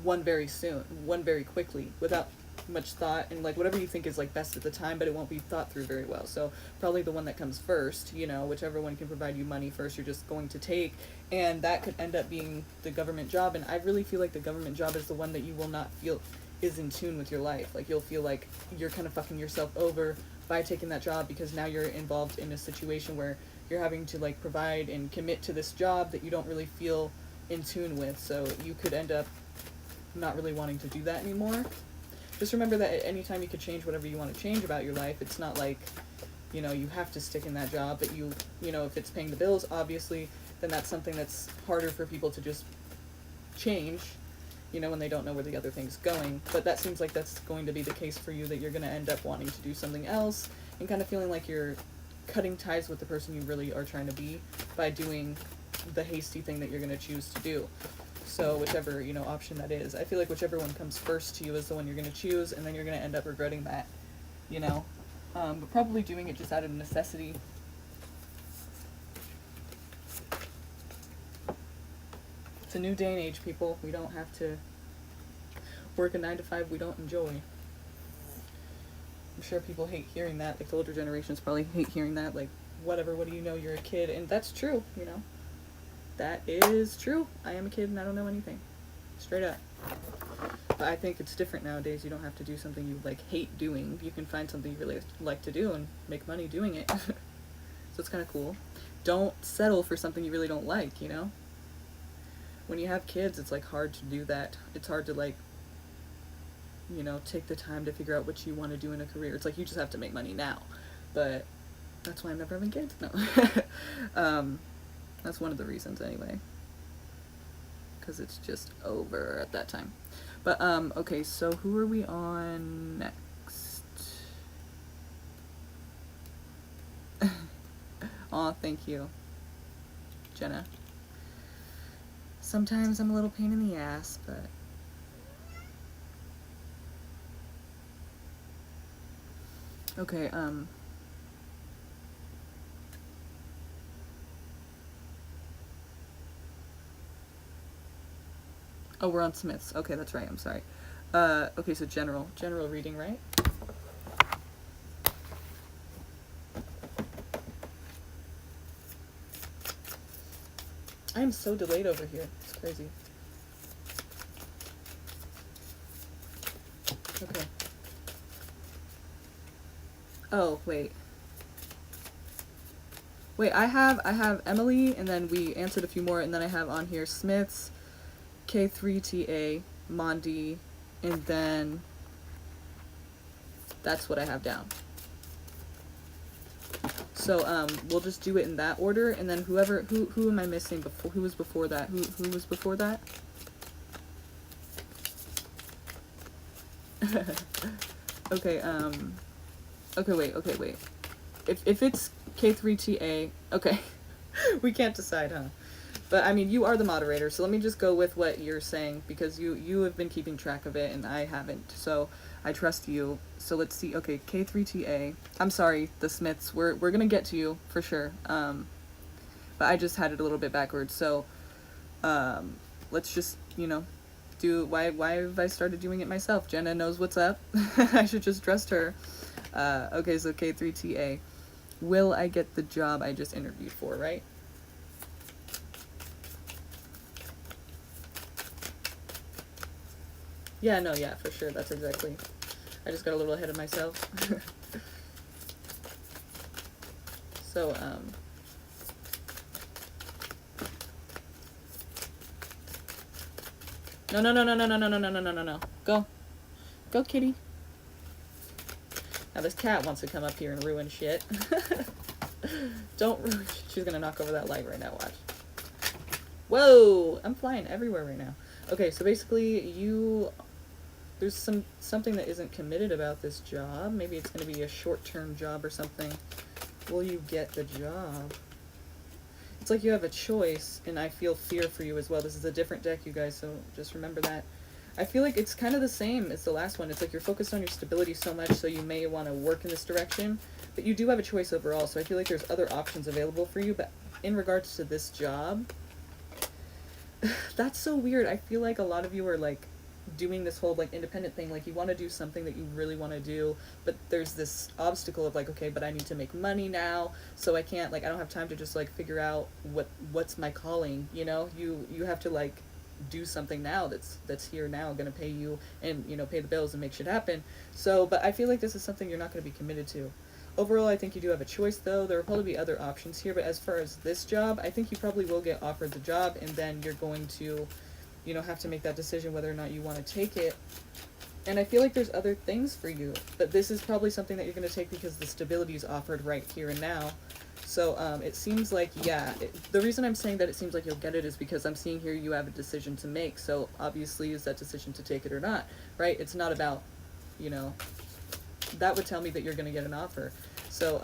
one very quickly without much thought, and like whatever you think is like best at the time, but it won't be thought through very well. So probably the one that comes first, you know, whichever one can provide you money first, you're just going to take, and that could end up being the government job. And I really feel like the government job is the one that you will not feel is in tune with your life. Like, you'll feel like you're kind of fucking yourself over by taking that job, because now you're involved in a situation where you're having to like provide and commit to this job that you don't really feel in tune with. So you could end up not really wanting to do that anymore. Just remember that at any time you could change whatever you want to change about your life. It's not like, you know, you have to stick in that job, but you know, if it's paying the bills, obviously, then that's something that's harder for people to just change, you know, when they don't know where the other thing's going. But that seems like that's going to be the case for you, that you're going to end up wanting to do something else and kind of feeling like you're cutting ties with the person you really are trying to be by doing the hasty thing that you're going to choose to do. So whichever, you know, option that is, I feel like whichever one comes first to you is the one you're going to choose, and then you're going to end up regretting that, you know. But probably doing it just out of necessity. It's a new day and age, people. We don't have to work a 9 to 5 we don't enjoy. I'm sure people hate hearing that. Like, the older generations probably hate hearing that. Like, whatever, what do you know? You're a kid. And that's true, you know. That is true. I am a kid and I don't know anything. Straight up. But I think it's different nowadays. You don't have to do something you, like, hate doing. You can find something you really like to do and make money doing it. So it's kind of cool. Don't settle for something you really don't like, you know? When you have kids, it's, like, hard to do that. It's hard to, like, you know, take the time to figure out what you want to do in a career. It's like you just have to make money now. But that's why I'm never having kids. No. That's one of the reasons anyway. Because it's just over at that time. But, okay, so who are we on next? Aw, thank you, Jenna. Sometimes I'm a little pain in the ass, but... Okay, oh, we're on Smiths. Okay, that's right, I'm sorry. Okay, so general reading, right? I am so delayed over here. It's crazy. Okay. Oh, wait. Wait, I have Emily, and then we answered a few more, and then I have on here Smiths, K3TA, Mondi, and then that's what I have down. So, we'll just do it in that order, and then who am I missing before? Who was before that? Who was before that? Okay, okay, wait. If it's K3TA, okay. We can't decide, huh? But, I mean, you are the moderator, so let me just go with what you're saying, because you have been keeping track of it, and I haven't, so I trust you. So let's see, okay, K3TA. I'm sorry, the Smiths, we're gonna get to you, for sure. But I just had it a little bit backwards, so, let's just, you know, why have I started doing it myself? Jenna knows what's up. I should just trust her. Okay, so K3TA. Will I get the job I just interviewed for, right? Yeah, no, yeah, for sure. That's exactly. I just got a little ahead of myself. So, No. Go, kitty. Now this cat wants to come up here and ruin shit. Don't ruin shit. She's gonna knock over that light right now, watch. Whoa! I'm flying everywhere right now. Okay, so basically there's something that isn't committed about this job. Maybe it's gonna be a short-term job or something. Will you get the job? It's like you have a choice, and I feel fear for you as well. This is a different deck, you guys, so just remember that. I feel like it's kind of the same as the last one. It's like you're focused on your stability so much, so you may want to work in this direction, but you do have a choice overall, so I feel like there's other options available for you. But in regards to this job, that's so weird. I feel like a lot of you are, like, doing this whole, like, independent thing. Like, you want to do something that you really want to do, but there's this obstacle of, like, okay, but I need to make money now, so I can't, like, I don't have time to just, like, figure out what's my calling, you know? You have to, like, do something now that's here now, gonna pay you and, you know, pay the bills and make shit happen. So, but I feel like this is something you're not gonna be committed to. Overall, I think you do have a choice, though. There will probably be other options here, but as far as this job, I think you probably will get offered the job, and then you're going to, you know, have to make that decision whether or not you want to take it. And I feel like there's other things for you, but this is probably something that you're going to take because the stability is offered right here and now. So it seems like, yeah, the reason I'm saying that it seems like you'll get it is because I'm seeing here you have a decision to make. So obviously, is that decision to take it or not, right? It's not about, you know, that would tell me that you're going to get an offer. So,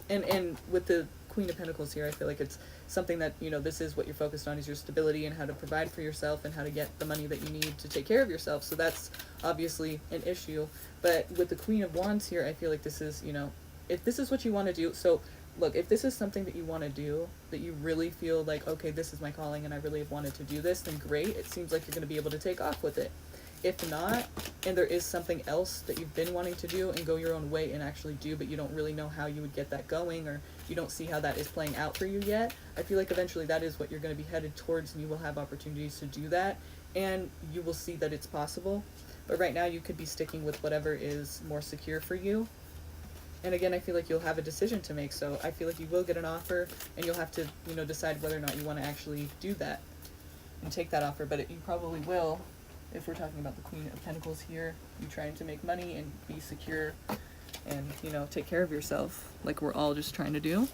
and with the Queen of Pentacles here, I feel like it's something that, you know, this is what you're focused on, is your stability and how to provide for yourself and how to get the money that you need to take care of yourself. So that's obviously an issue. But with the Queen of Wands here, I feel like this is, you know, if this is what you want to do, so look, if this is something that you want to do, that you really feel like, okay, this is my calling and I really have wanted to do this, then great. It seems like you're going to be able to take off with it. If not, and there is something else that you've been wanting to do and go your own way and actually do, but you don't really know how you would get that going, or you don't see how that is playing out for you yet, I feel like eventually that is what you're going to be headed towards, and you will have opportunities to do that, and you will see that it's possible. But right now you could be sticking with whatever is more secure for you. And again, I feel like you'll have a decision to make, so I feel like you will get an offer, and you'll have to, you know, decide whether or not you want to actually do that and take that offer. But you probably will, if we're talking about the Queen of Pentacles here, you trying to make money and be secure and, you know, take care of yourself like we're all just trying to do.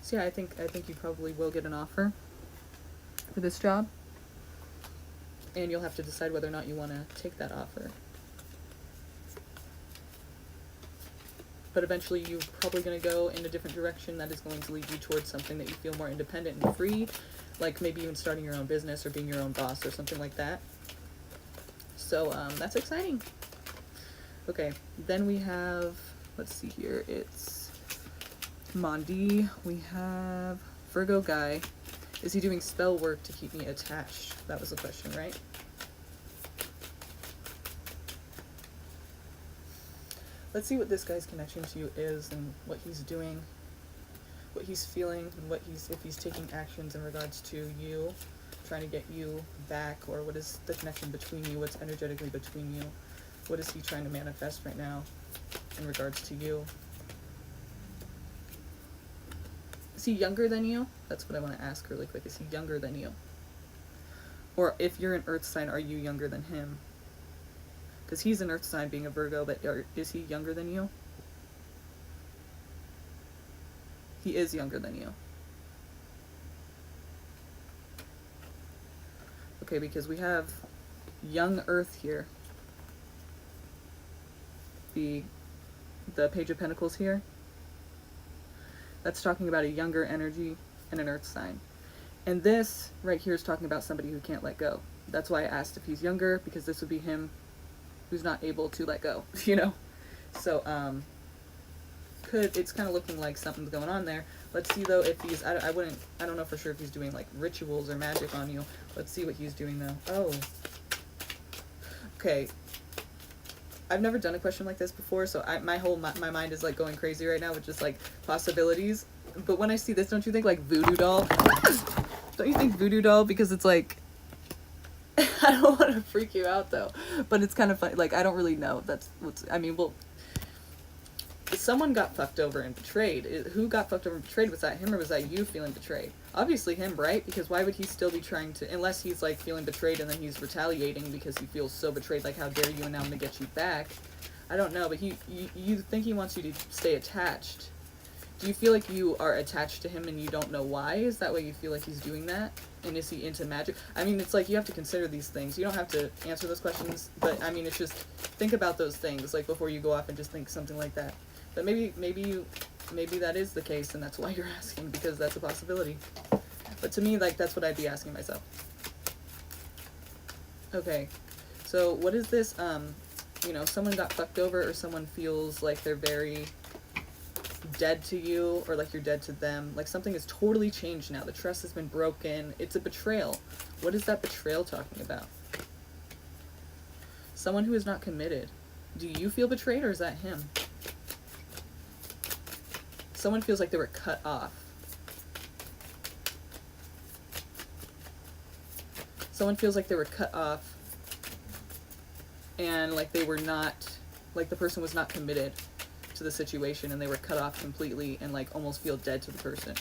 So yeah, I think you probably will get an offer for this job. And you'll have to decide whether or not you want to take that offer. But eventually you're probably going to go in a different direction that is going to lead you towards something that you feel more independent and free, like maybe even starting your own business or being your own boss or something like that. So that's exciting. Okay, then we have, let's see here, it's Mondi. We have Virgo guy. Is he doing spell work to keep me attached? That was the question, right? Let's see what this guy's connection to you is and what he's doing, what he's feeling, and if he's taking actions in regards to you, trying to get you back, or what is the connection between you, what's energetically between you, what is he trying to manifest right now in regards to you. Is he younger than you? That's what I want to ask really quick. Is he younger than you? Or if you're an earth sign, are you younger than him? Because he's an earth sign being a Virgo, but is he younger than you? He is younger than you. Okay, because we have young earth here. The Page of Pentacles here. That's talking about a younger energy and an earth sign. And this right here is talking about somebody who can't let go. That's why I asked if he's younger, because this would be him who's not able to let go, you know? So, it's kind of looking like something's going on there. Let's see though if he's, I don't know for sure if he's doing like rituals or magic on you. Let's see what he's doing though. Oh. Okay. I've never done a question like this before, so my mind is like going crazy right now with just like possibilities. But when I see this, don't you think like voodoo doll? Don't you think voodoo doll? Because it's like, I don't want to freak you out though, but it's kind of funny. Like, I don't really know. That's what's, I mean, well, someone got fucked over and betrayed. Who got fucked over and betrayed? Was that him or was that you feeling betrayed? Obviously him, right? Because why would he still be trying to, unless he's like feeling betrayed and then he's retaliating because he feels so betrayed, like how dare you, and now I'm gonna get you back. I don't know, but you think he wants you to stay attached. Do you feel like you are attached to him and you don't know why? Is that why you feel like he's doing that? And is he into magic? I mean, it's like you have to consider these things. You don't have to answer those questions, but I mean, it's just think about those things like before you go off and just think something like that. But maybe that is the case and that's why you're asking, because that's a possibility. But to me, like, that's what I'd be asking myself. Okay, so what is this? You know, someone got fucked over, or someone feels like they're very dead to you, or like you're dead to them. Like something has totally changed now. The trust has been broken. It's a betrayal. What is that betrayal talking about? Someone who is not committed. Do you feel betrayed, or is that him? Someone feels like they were cut off. someone feels like they were cut off, and like they were not, like the person was not committed to the situation, and they were cut off completely, and like almost feel dead to the person.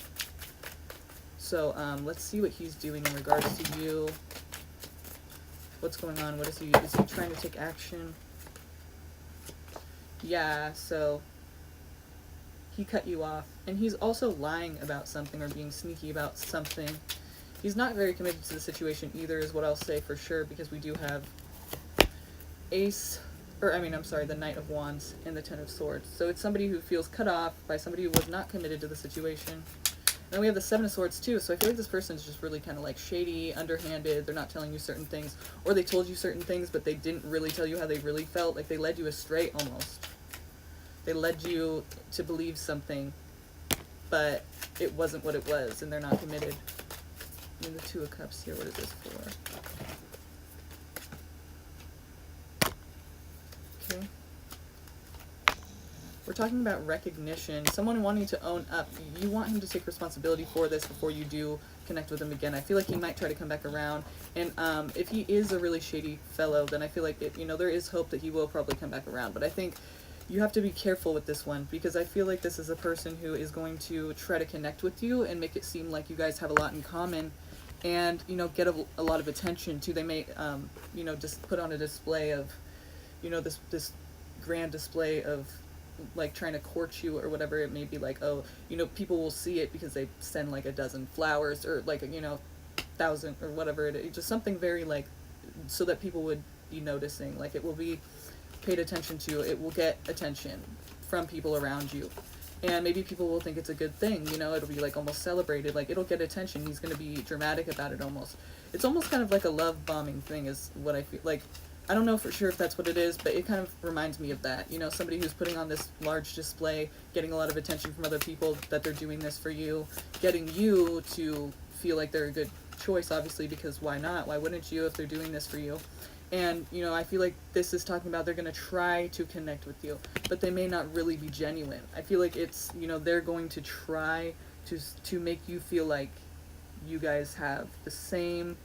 So let's see what he's doing in regards to you. What's going on? What is he trying to take action? Yeah, so he cut you off, and he's also lying about something or being sneaky about something. He's not very committed to the situation either, is what I'll say for sure, because we do have the Knight of Wands and the Ten of Swords. So it's somebody who feels cut off by somebody who was not committed to the situation. And we have the Seven of Swords too, so I feel like this person is just really kind of like shady, underhanded. They're not telling you certain things, or they told you certain things, but they didn't really tell you how they really felt. Like they led you astray almost. They led you to believe something, but it wasn't what it was, and they're not committed. And the Two of Cups here, what is this for? Okay. We're talking about recognition. Someone wanting to own up. You want him to take responsibility for this before you do connect with him again. I feel like he might try to come back around. And if he is a really shady fellow, then I feel like there is hope that he will probably come back around. But I think you have to be careful with this one, because I feel like this is a person who is going to try to connect with you and make it seem like you guys have a lot in common, and get a lot of attention too. They may just put on a display of this grand display of like trying to court you or whatever it may be. Like, oh, people will see it because they send like a dozen flowers, or like 1,000 or whatever it is, just something very like, so that people would be noticing. Like it will be paid attention to, it will get attention from people around you, and maybe people will think it's a good thing. It'll be like almost celebrated, like it'll get attention. He's going to be dramatic about it almost. It's almost kind of like a love bombing thing is what I feel like. I don't know for sure if that's what it is, but it kind of reminds me of that. Somebody who's putting on this large display, getting a lot of attention from other people, that they're doing this for you, getting you to feel like they're a good choice, obviously, because why not? Why wouldn't you if they're doing this for you? And, I feel like this is talking about they're going to try to connect with you, but they may not really be genuine. I feel like it's, they're going to try to make you feel like you guys have the same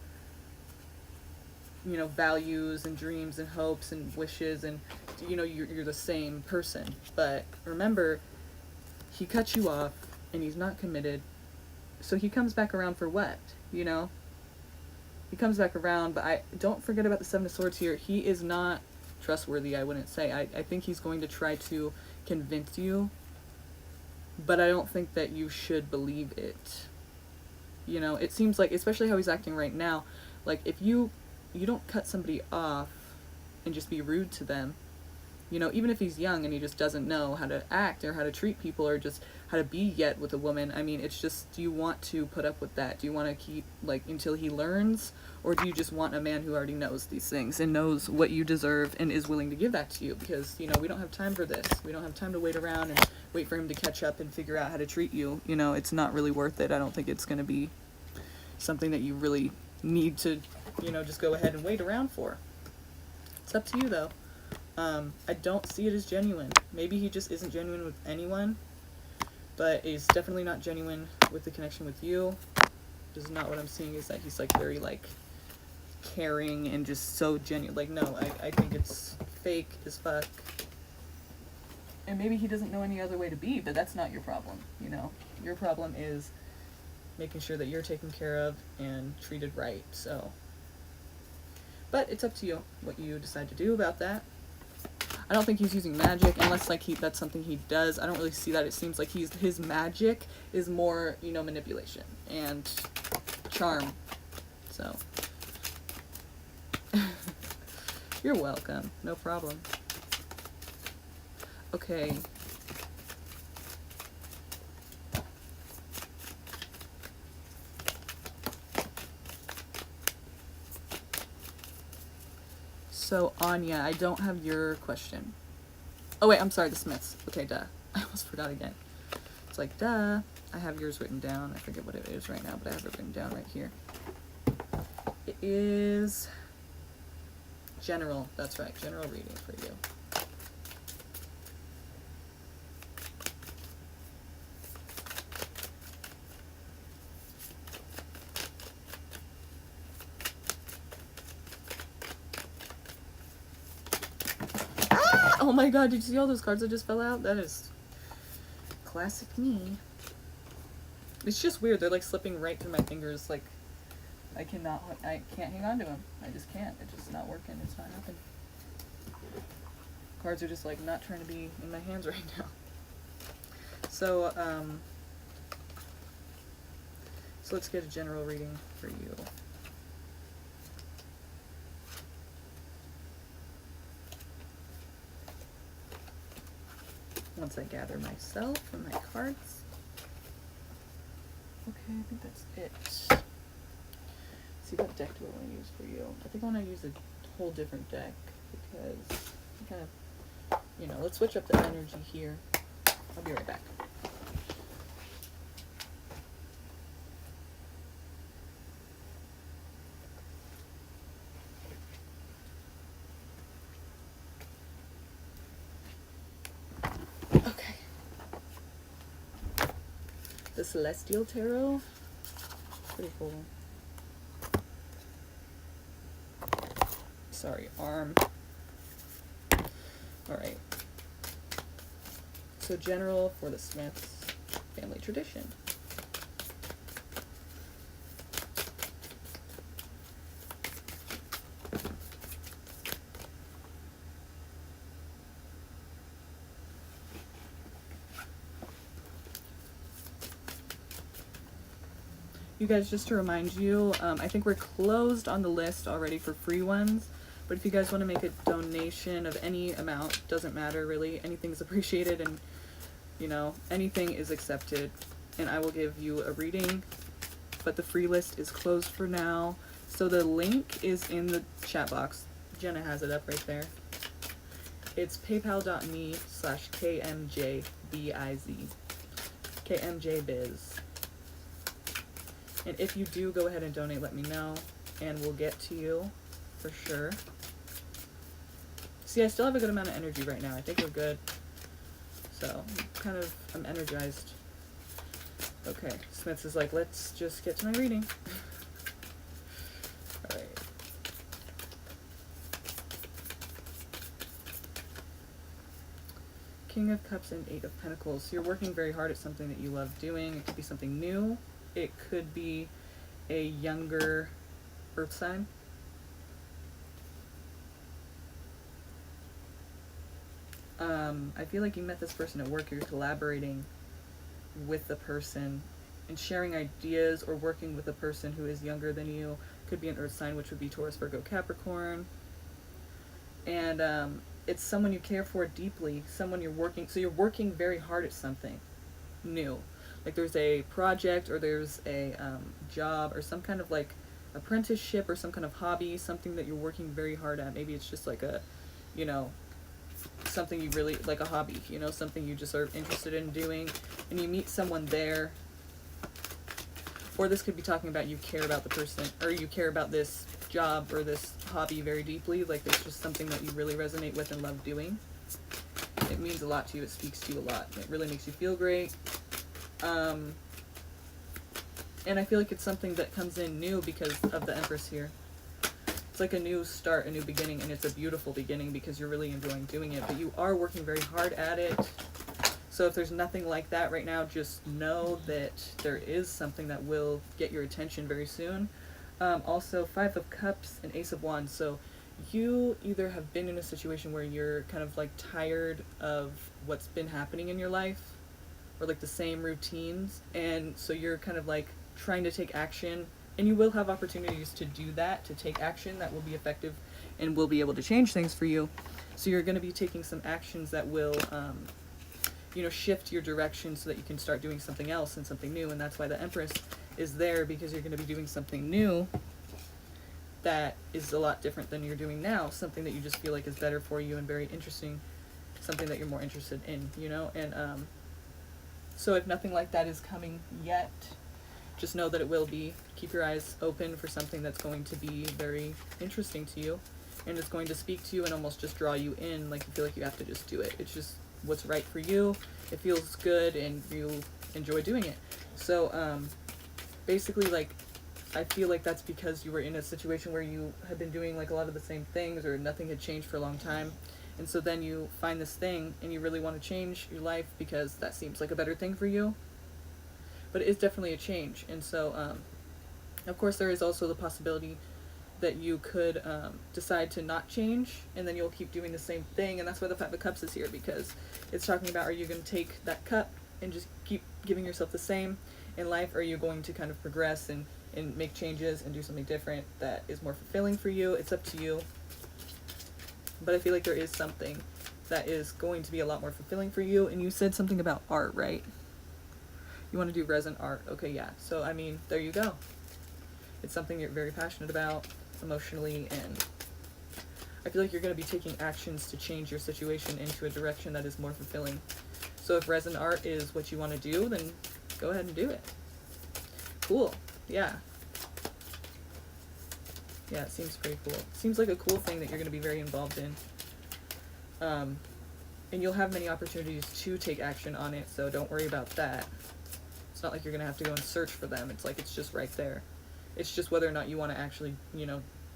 values and dreams and hopes and wishes, and you're the same person. But remember, he cut you off and he's not committed, so he comes back around for what? He comes back around, but don't forget about the Seven of Swords here. He is not trustworthy, I wouldn't say. I think he's going to try to convince you, but I don't think that you should believe it. It seems like, especially how he's acting right now, like if you don't cut somebody off and just be rude to them, even if he's young and he just doesn't know how to act or how to treat people or just how to be yet with a woman. I mean, it's just, do you want to put up with that? Do you want to keep, like, until he learns? Or do you just want a man who already knows these things and knows what you deserve and is willing to give that to you? Because, we don't have time for this. We don't have time to wait around and wait for him to catch up and figure out how to treat you. It's not really worth it. I don't think it's going to be something that you really need to, just go ahead and wait around for. It's up to you, though. I don't see it as genuine. Maybe he just isn't genuine with anyone, but he's definitely not genuine with the connection with you. This is not what I'm seeing, is that he's like very like caring and just so genuine. Like, no, I think it's fake as fuck. And maybe he doesn't know any other way to be, but that's not your problem, Your problem is making sure that you're taken care of and treated right, so. But it's up to you what you decide to do about that. I don't think he's using magic, unless like that's something he does. I don't really see that. It seems like his magic is more, manipulation and charm. So you're welcome. No problem. Okay. So, Anya, I don't have your question. Oh, wait, I'm sorry, the Smiths. Okay, duh. I almost forgot again. It's like, duh. I have yours written down. I forget what it is right now, but I have it written down right here. It is general. That's right, general reading for you. Oh my god, did you see all those cards that just fell out? That is classic me. It's just weird. They're like slipping right through my fingers. Like, I can't hang on to them. I just can't. It's just not working. It's not happening. Cards are just like not trying to be in my hands right now. So, so let's get a general reading for you. Once I gather myself and my cards. Okay, I think that's it. Let's see, what deck do I want to use for you? I think I want to use a whole different deck because I kind of, you know, let's switch up the energy here. I'll be right back. Okay. The Celestial Tarot. Pretty cool. Sorry, arm. Alright. So general for the Smiths family tradition. You guys, just to remind you, I think we're closed on the list already for free ones, but if you guys want to make a donation of any amount, doesn't matter really, anything's appreciated, and you know, anything is accepted, and I will give you a reading, but the free list is closed for now. So the link is in the chat box. Jenna has it up right there. It's paypal.me/KMJBIZ. KMJBiz. And if you do go ahead and donate, let me know, and we'll get to you for sure. See, I still have a good amount of energy right now. I think we're good. So, I'm energized. Okay, Smiths is like, let's just get to my reading. Alright. King of Cups and Eight of Pentacles. So you're working very hard at something that you love doing. It could be something new. It could be a younger earth sign. I feel like you met this person at work. You're collaborating with the person and sharing ideas, or working with a person who is younger than you. Could be an earth sign, which would be Taurus, Virgo, Capricorn. And it's someone you care for deeply, someone you're working, so you're working very hard at something new. Like there's a project, or there's a job, or some kind of like apprenticeship, or some kind of hobby, something that you're working very hard at. Maybe it's just like a, you know, something you really, like a hobby, you know, something you just are interested in doing, and you meet someone there. Or this could be talking about you care about the person, or you care about this job or this hobby very deeply, like it's just something that you really resonate with and love doing. It means a lot to you, it speaks to you a lot, it really makes you feel great. And I feel like it's something that comes in new because of the Empress here. It's like a new start, a new beginning, and it's a beautiful beginning because you're really enjoying doing it, but you are working very hard at it. So if there's nothing like that right now, just know that there is something that will get your attention very soon. Also, Five of Cups and Ace of Wands. So you either have been in a situation where you're kind of like tired of what's been happening in your life, or like the same routines, and so you're kind of like trying to take action, and you will have opportunities to do that, to take action that will be effective and will be able to change things for you. So you're going to be taking some actions that will you know, shift your direction so that you can start doing something else and something new. And that's why the Empress is there, because you're going to be doing something new that is a lot different than you're doing now, something that you just feel like is better for you and very interesting, something that you're more interested in, you know. And so if nothing like that is coming yet, just know that it will be. Keep your eyes open for something that's going to be very interesting to you, and it's going to speak to you and almost just draw you in, like you feel like you have to just do it. It's just what's right for you. It feels good and you enjoy doing it. So basically, like, I feel like that's because you were in a situation where you had been doing like a lot of the same things, or nothing had changed for a long time, And so then you find this thing and you really want to change your life because that seems like a better thing for you. But it is definitely a change. And so, of course, there is also the possibility that you could decide to not change, and then you'll keep doing the same thing. And that's why the Five of Cups is here, because it's talking about, are you going to take that cup and just keep giving yourself the same in life, or are you going to kind of progress and make changes and do something different that is more fulfilling for you? It's up to you. But I feel like there is something that is going to be a lot more fulfilling for you. And you said something about art, right? You want to do resin art. Okay, yeah. So, I mean, there you go. It's something you're very passionate about emotionally, and I feel like you're going to be taking actions to change your situation into a direction that is more fulfilling. So if resin art is what you want to do, then go ahead and do it. Cool. Yeah. Yeah, it seems pretty cool. Seems like a cool thing that you're going to be very involved in. And you'll have many opportunities to take action on it, so don't worry about that. It's not like you're going to have to go and search for them. It's like it's just right there. It's just whether or not you want to actually,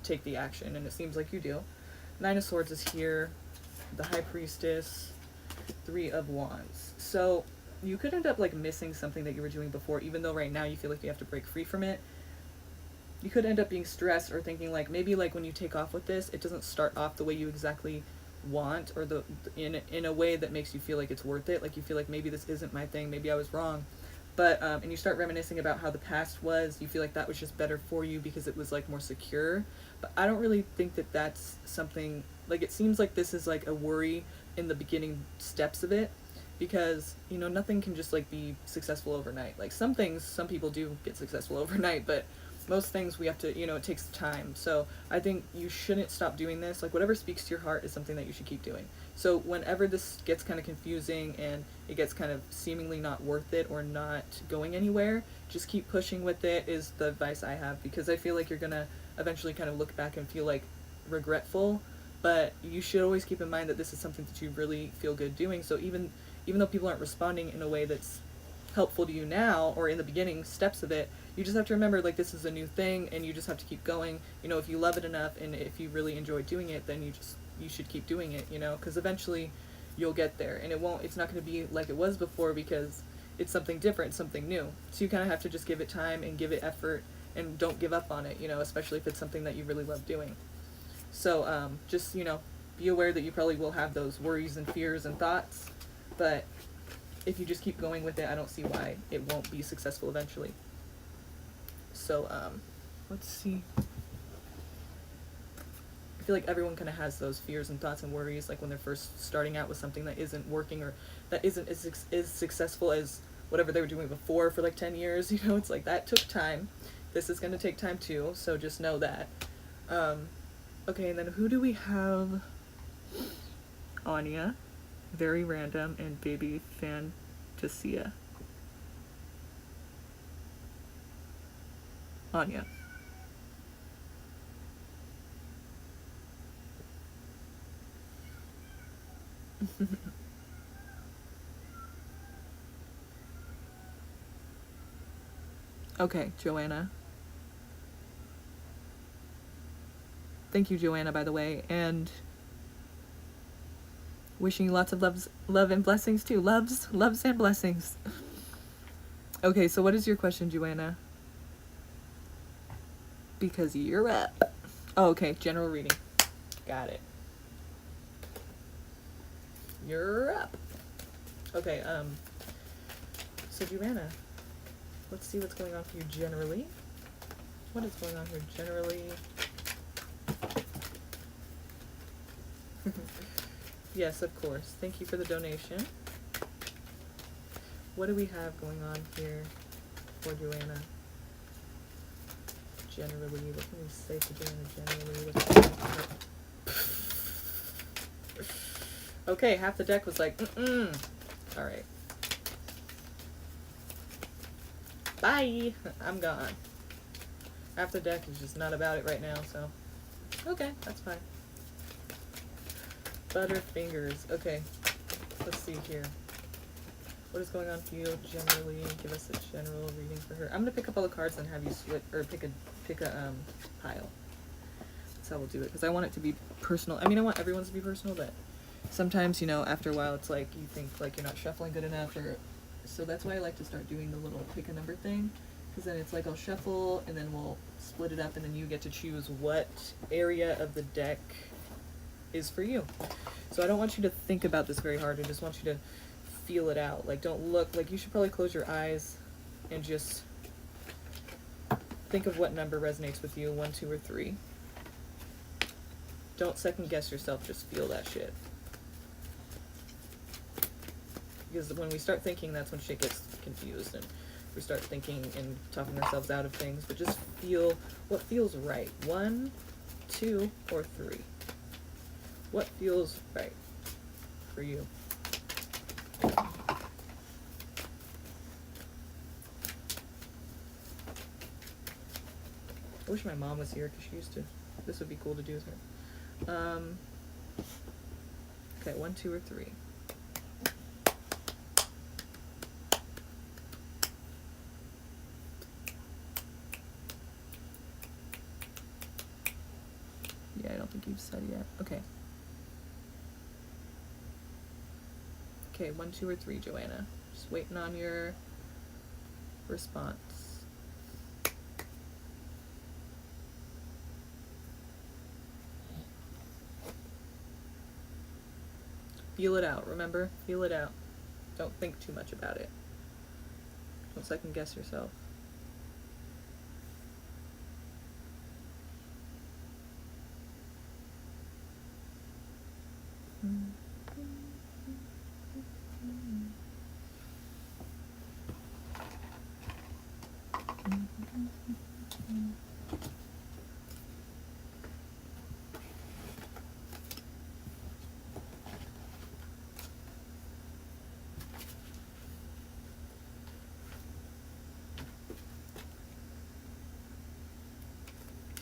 take the action, and it seems like you do. Nine of Swords is here. The High Priestess. Three of Wands. So you could end up like missing something that you were doing before, even though right now you feel like you have to break free from it. You could end up being stressed or thinking like, maybe like when you take off with this, it doesn't start off the way you exactly want, or in a way that makes you feel like it's worth it. Like you feel like maybe this isn't my thing, maybe I was wrong. But and you start reminiscing about how the past was. You feel like that was just better for you because it was like more secure. But I don't really think that that's something, like it seems like this is like a worry in the beginning steps of it, because nothing can just like be successful overnight. Like some things, some people do get successful overnight, but most things we have to, it takes time. So I think you shouldn't stop doing this. Like whatever speaks to your heart is something that you should keep doing. So whenever this gets kind of confusing and it gets kind of seemingly not worth it or not going anywhere, just keep pushing with it is the advice I have, because I feel like you're gonna eventually kind of look back and feel like regretful, but you should always keep in mind that this is something that you really feel good doing. So even though people aren't responding in a way that's helpful to you now, or in the beginning steps of it, you just have to remember like this is a new thing, and you just have to keep going. If you love it enough and if you really enjoy doing it, then you should keep doing it, because eventually you'll get there, and it's not going to be like it was before, because it's something different, something new. So you kind of have to just give it time and give it effort, and don't give up on it, especially if it's something that you really love doing. So just be aware that you probably will have those worries and fears and thoughts, but if you just keep going with it, I don't see why it won't be successful eventually. So let's see. I feel like everyone kind of has those fears and thoughts and worries, like when they're first starting out with something that isn't working, or that isn't as successful as whatever they were doing before for like 10 years. It's like that took time. This is going to take time too, so just know that. Okay, and then who do we have? Anya, Very Random, and Baby Fantasia. Anya. Okay, Joanna. Thank you, Joanna, by the way, and wishing you lots of love and blessings too. Loves and blessings. Okay, so what is your question, Joanna? Because you're up. Oh, okay, general reading. Got it. You're up. Okay, so Joanna, let's see what's going on for you generally. What is going on here generally? Yes, of course. Thank you for the donation. What do we have going on here for Joanna? Generally, what can we say for Joanna generally? Okay, half the deck was like, Alright. Bye! I'm gone. Half the deck is just not about it right now, so. Okay, that's fine. Butterfingers. Okay. Let's see here. What is going on for you generally? Give us a general reading for her. I'm gonna pick up all the cards and have you switch, or pick a pile. That's how we'll do it, because I want it to be personal. I mean, I want everyone's to be personal, but sometimes, you know, after a while it's like you think like you're not shuffling good enough, or so that's why I like to start doing the little pick a number thing, because then it's like I'll shuffle and then we'll split it up and then you get to choose what area of the deck is for you. So I don't want you to think about this very hard. I just want you to feel it out. Like, don't look, like, you should probably close your eyes and just think of what number resonates with you, 1, 2, or 3. Don't second guess yourself, just feel that shit. Because when we start thinking, that's when shit gets confused and we start thinking and talking ourselves out of things. But just feel what feels right. 1, 2, or 3. What feels right for you? I wish my mom was here because she used to. This would be cool to do with her. Okay, 1, 2, or 3. Yeah, I don't think you've said yet. Okay. Okay, 1, 2, or 3, Joanna. Just waiting on your response. Feel it out, remember? Feel it out. Don't think too much about it. Don't second guess yourself.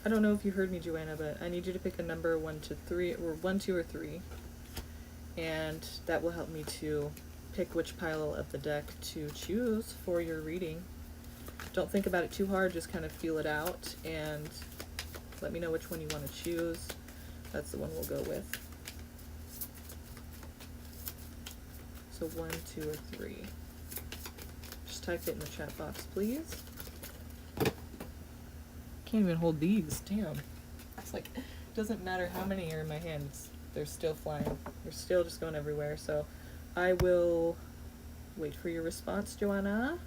I don't know if you heard me, Joanna, but I need you to pick a number 1 to 3, or 1, 2, or 3, and that will help me to pick which pile of the deck to choose for your reading. Don't think about it too hard, just kind of feel it out and let me know which one you want to choose. That's the one we'll go with. So 1, 2, or 3. Just type it in the chat box, please. Can't even hold these. Damn. It's like, it doesn't matter how many are in my hands. They're still flying. They're still just going everywhere. So I will wait for your response, Joanna.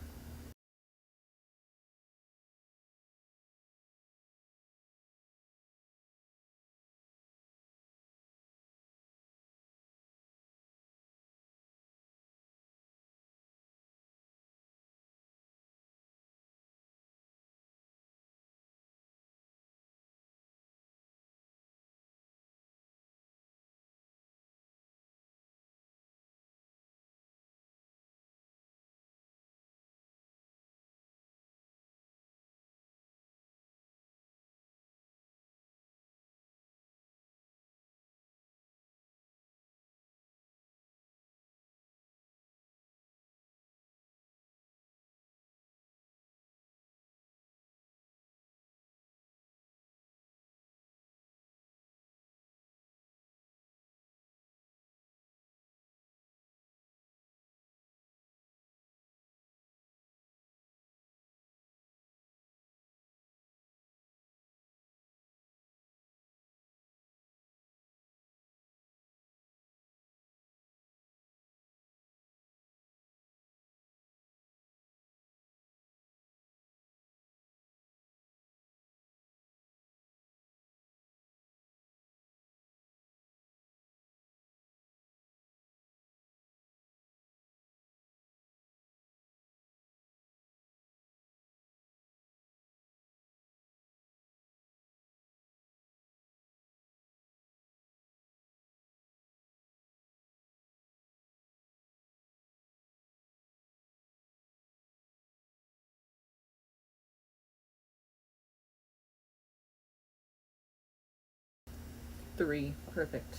Three. Perfect.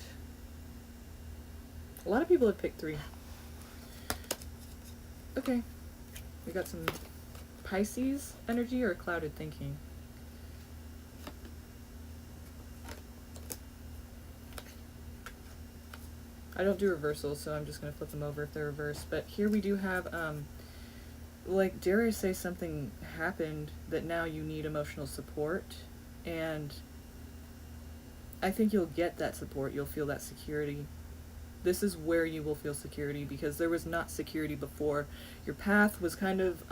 A lot of people have picked 3. Okay. We got some Pisces energy or clouded thinking. I don't do reversals, so I'm just going to flip them over if they're reversed. But here we do have, like, dare I say, something happened that now you need emotional support. And I think you'll get that support. You'll feel that security. This is where you will feel security, because there was not security before. Your path was kind of,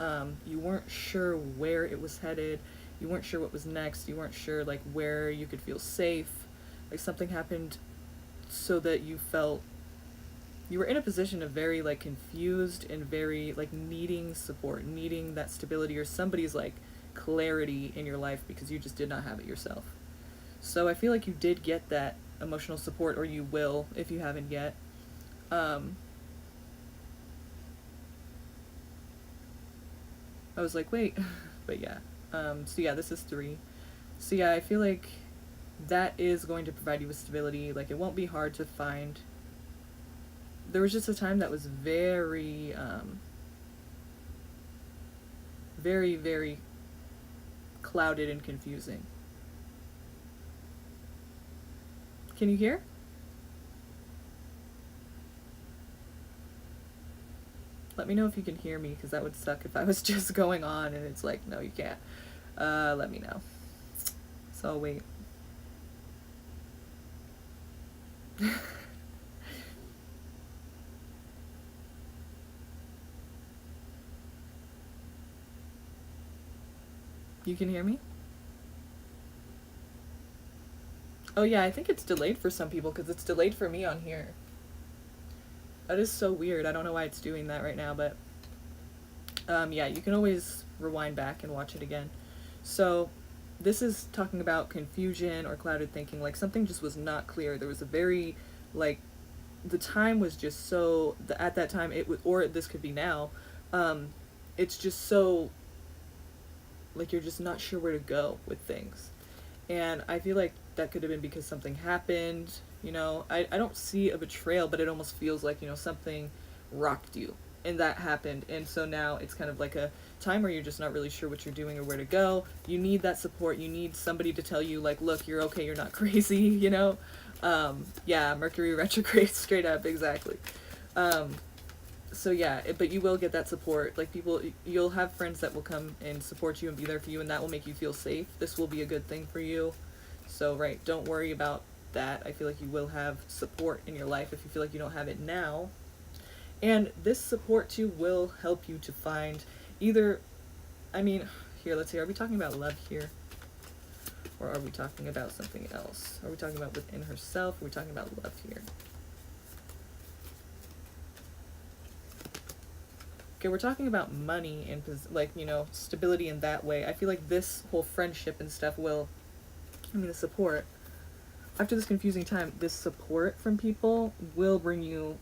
you weren't sure where it was headed. You weren't sure what was next. You weren't sure, like, where you could feel safe. Like, something happened so that you felt you were in a position of very, like, confused and very, like, needing support, needing that stability or somebody's, like, clarity in your life, because you just did not have it yourself. So I feel like you did get that emotional support, or you will if you haven't yet. I was like, wait, but yeah. So yeah, this is 3. So yeah, I feel like that is going to provide you with stability. Like, it won't be hard to find. There was just a time that was very, very, very clouded and confusing. Can you hear? Let me know if you can hear me, because that would suck if I was just going on and it's like, no, you can't. Let me know. So I'll wait. You can hear me? Oh yeah, I think it's delayed for some people, because it's delayed for me on here. That is so weird. I don't know why it's doing that right now, but yeah, you can always rewind back and watch it again. So this is talking about confusion or clouded thinking, like something just was not clear. There was a very, like, the time was just so, at that time it was, or this could be now, it's just so, like, you're just not sure where to go with things. And I feel like that could have been because something happened, you know. I don't see a betrayal, but it almost feels like, you know, something rocked you and that happened. And so now it's kind of like a time where you're just not really sure what you're doing or where to go. You need that support. You need somebody to tell you, like, look, you're okay, you're not crazy, you know. Yeah, Mercury retrograde, straight up, exactly. So yeah, but you will get that support. Like, people, you'll have friends that will come and support you and be there for you, and that will make you feel safe. This will be a good thing for you. So, right, don't worry about that. I feel like you will have support in your life if you feel like you don't have it now. And this support too will help you to find either, I mean, here, let's see, are we talking about love here? Or are we talking about something else? Are we talking about within herself? Or are we talking about love here? Okay, we're talking about money and, like, you know, stability in that way. I feel like this whole friendship and stuff will, I mean, the support, after this confusing time, this support from people will bring you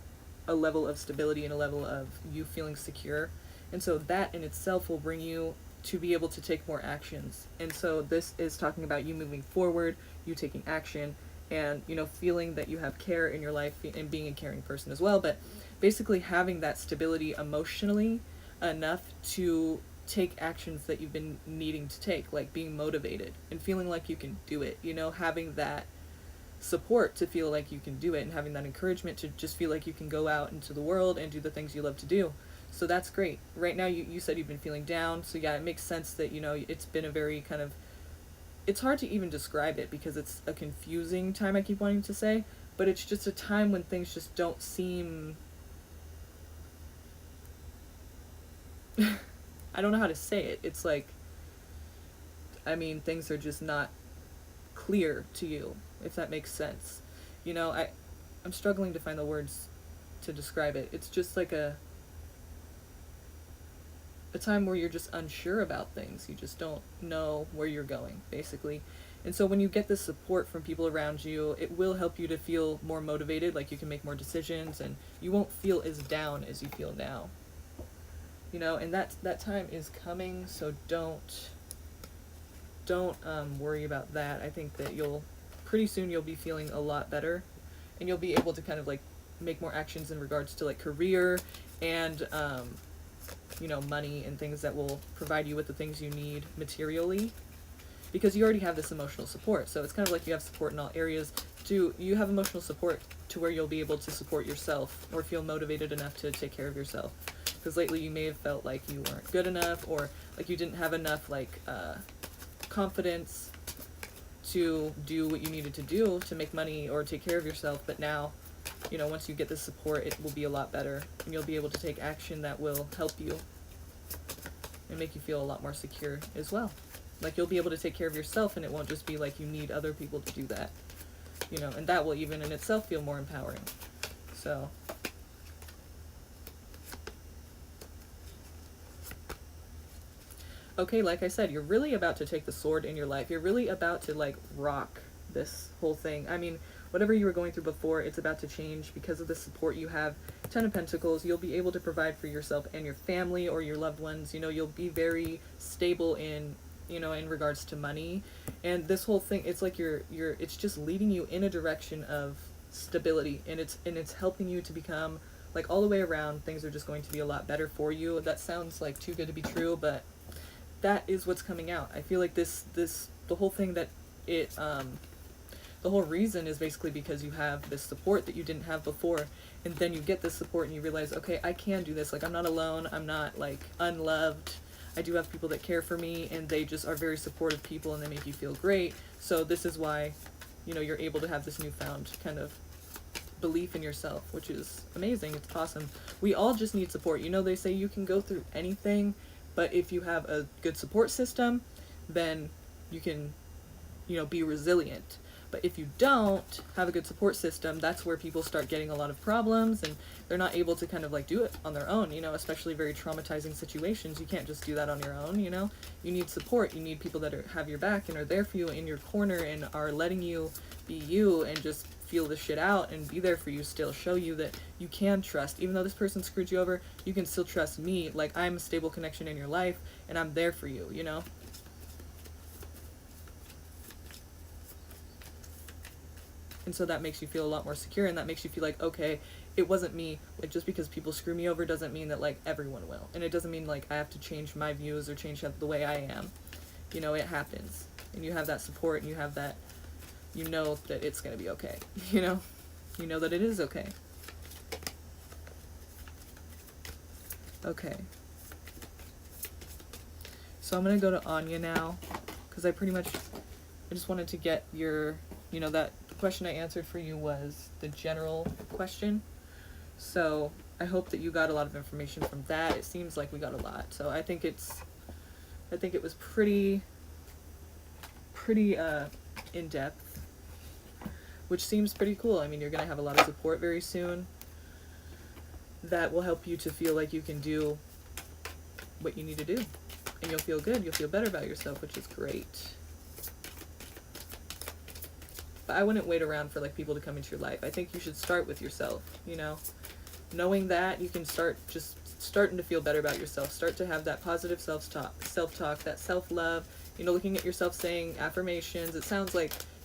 a level of stability and a level of you feeling secure. And so that in itself will bring you to be able to take more actions. And so this is talking about you moving forward, you taking action, and, you know, feeling that you have care in your life and being a caring person as well. But basically having that stability emotionally enough to take actions that you've been needing to take, like being motivated and feeling like you can do it, you know, having that support to feel like you can do it, and having that encouragement to just feel like you can go out into the world and do the things you love to do. So that's great. Right now you said you've been feeling down, so yeah, it makes sense that, you know, it's been a very kind of, it's hard to even describe it because it's a confusing time, I keep wanting to say, but it's just a time when things just don't seem, I don't know how to say it. It's like, I mean, things are just not clear to you, if that makes sense. You know, I'm struggling to find the words to describe it. It's just like a time where you're just unsure about things. You just don't know where you're going, basically. And so when you get the support from people around you, it will help you to feel more motivated, like you can make more decisions, and you won't feel as down as you feel now. You know, and that time is coming, so don't worry about that. I think that pretty soon you'll be feeling a lot better, and you'll be able to kind of like make more actions in regards to like career and you know, money and things that will provide you with the things you need materially, because you already have this emotional support. So it's kind of like you have support in all areas. you have emotional support to where you'll be able to support yourself or feel motivated enough to take care of yourself. Because lately you may have felt like you weren't good enough, or like you didn't have enough confidence to do what you needed to do to make money or take care of yourself. But now, once you get this support, it will be a lot better, and you'll be able to take action that will help you and make you feel a lot more secure as well. Like, you'll be able to take care of yourself, and it won't just be like you need other people to do that, and that will even in itself feel more empowering. So okay, like I said, you're really about to take the sword in your life. You're really about to rock this whole thing. I mean, whatever you were going through before, it's about to change because of the support you have. Ten of Pentacles, you'll be able to provide for yourself and your family or your loved ones. You'll be very stable in regards to money. And this whole thing, it's like it's just leading you in a direction of stability, and it's helping you to become all the way around. Things are just going to be a lot better for you. That sounds like too good to be true, but that is what's coming out. I feel like the whole thing that the whole reason is basically because you have this support that you didn't have before, and then you get this support and you realize, okay, I can do this. I'm not alone. I'm not unloved. I do have people that care for me, and they just are very supportive people, and they make you feel great. So this is why, you're able to have this newfound kind of belief in yourself, which is amazing. It's awesome. We all just need support. They say you can go through anything, but if you have a good support system, then you can, be resilient. But if you don't have a good support system, that's where people start getting a lot of problems, and they're not able to kind of do it on their own, especially very traumatizing situations. You can't just do that on your own, You need support. You need people that have your back and are there for you in your corner and are letting you be you and just feel the shit out and be there for you still. Show you that you can trust. Even though this person screwed you over, you can still trust me. I'm a stable connection in your life, and I'm there for you, And so that makes you feel a lot more secure, and that makes you feel like, okay, it wasn't me. Just because people screw me over doesn't mean that everyone will. And it doesn't mean I have to change my views or change the way I am. It happens. And you have that support, and you have that, that it's going to be okay. You know that it is okay. Okay. So I'm going to go to Anya now, because I just wanted to get your, that question I answered for you was the general question. So I hope that you got a lot of information from that. It seems like we got a lot. So I think it was pretty in-depth, which seems pretty cool. I mean, you're going to have a lot of support very soon that will help you to feel like you can do what you need to do. And you'll feel good. You'll feel better about yourself, which is great. But I wouldn't wait around for people to come into your life. I think you should start with yourself, Knowing that, you can starting to feel better about yourself. Start to have that positive self-talk, that self-love, looking at yourself, saying affirmations. It sounds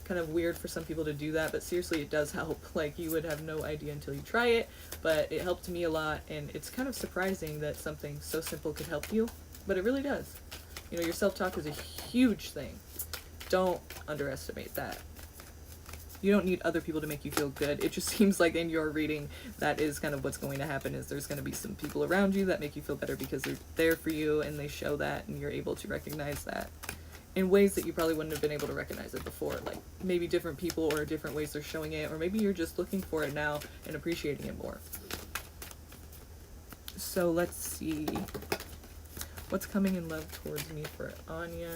kind of weird for some people to do that, but seriously, it does help. You would have no idea until you try it, but it helped me a lot, and it's kind of surprising that something so simple could help you, but it really does. Your self-talk is a huge thing. Don't underestimate that. You don't need other people to make you feel good. It just seems like in your reading, that is kind of what's going to happen, is there's going to be some people around you that make you feel better because they're there for you, and they show that, and you're able to recognize that in ways that you probably wouldn't have been able to recognize it before. Maybe different people or different ways they're showing it, or maybe you're just looking for it now and appreciating it more. So let's see. What's coming in love towards me for Anya?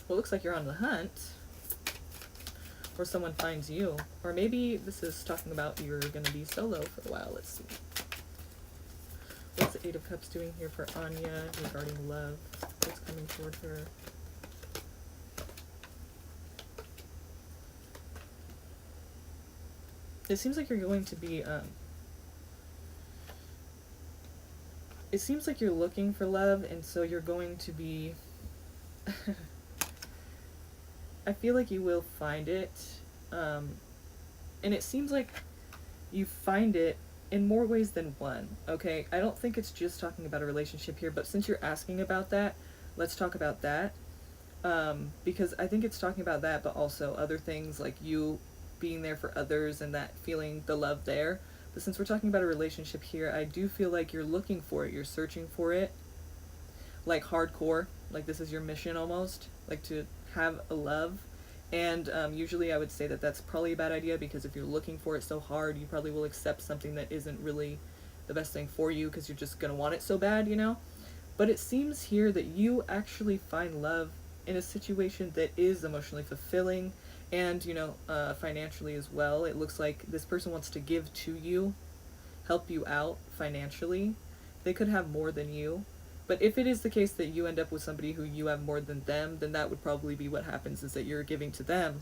Well, it looks like you're on the hunt, or someone finds you, or maybe this is talking about you're going to be solo for a while. Let's see. What's the Eight of Cups doing here for Anya regarding love? What's coming toward her? It seems like you're going to be, it seems like you're looking for love, and so you're going to be, I feel like you will find it, and it seems like you find it in more ways than one, okay? I don't think it's just talking about a relationship here, but since you're asking about that, let's talk about that. Because I think it's talking about that, but also other things like you being there for others and that feeling the love there. But since we're talking about a relationship here, I do feel like you're looking for it, you're searching for it, like hardcore, like this is your mission almost, like to have a love. And usually I would say that that's probably a bad idea, because if you're looking for it so hard, you probably will accept something that isn't really the best thing for you, because you're just going to want it so bad, you know? But it seems here that you actually find love in a situation that is emotionally fulfilling and, financially as well. It looks like this person wants to give to you, help you out financially. They could have more than you. But if it is the case that you end up with somebody who you have more than them, then that would probably be what happens, is that you're giving to them.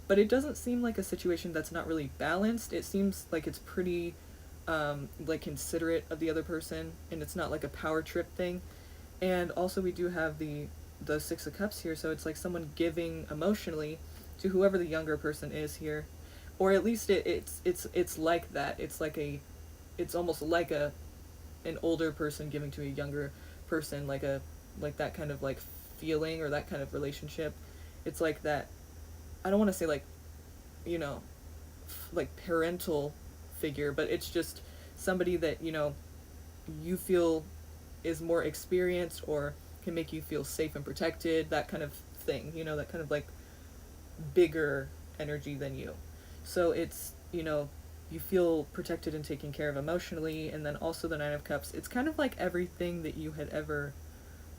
But it doesn't seem like a situation that's not really balanced. It seems like it's pretty like considerate of the other person, and it's not like a power trip thing. And also we do have the Six of Cups here, so it's like someone giving emotionally to whoever the younger person is here, or at least it's like that. It's almost like an older person giving to a younger person, like that kind of like feeling or that kind of relationship. It's like that. I don't want to say like, like parental figure, but it's just somebody that you feel is more experienced or can make you feel safe and protected, that kind of thing, that kind of like bigger energy than you. So it's, you feel protected and taken care of emotionally. And then also the Nine of Cups, it's kind of like everything that you had ever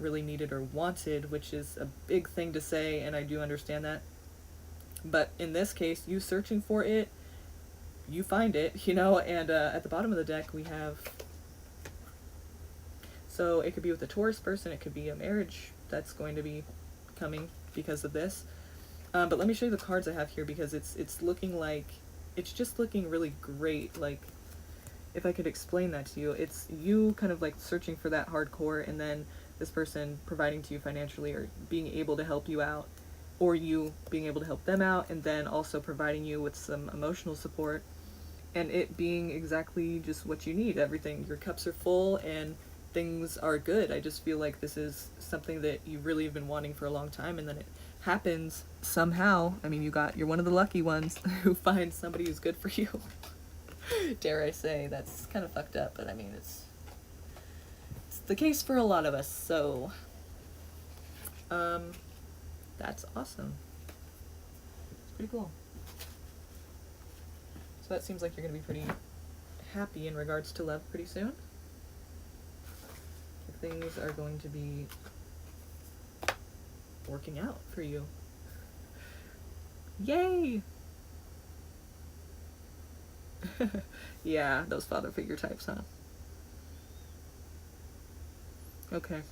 really needed or wanted, which is a big thing to say, and I do understand that. But in this case, you searching for it, you find it, and at the bottom of the deck we have, so it could be with a Taurus person, it could be a marriage that's going to be coming because of this. But let me show you the cards I have here, because it's looking like, it's just looking really great. Like, if I could explain that to you, it's you kind of like searching for that hardcore, and then this person providing to you financially or being able to help you out, or you being able to help them out, and then also providing you with some emotional support, and it being exactly just what you need. Everything, your cups are full and things are good. I just feel like this is something that you really have been wanting for a long time, and then it happens somehow. I mean, you're one of the lucky ones who finds somebody who's good for you. Dare I say, that's kind of fucked up, but I mean, it's the case for a lot of us, so that's awesome. It's pretty cool. So that seems like you're going to be pretty happy in regards to love pretty soon. Things are going to be working out for you. Yay! Yeah, those father figure types, huh? Okay.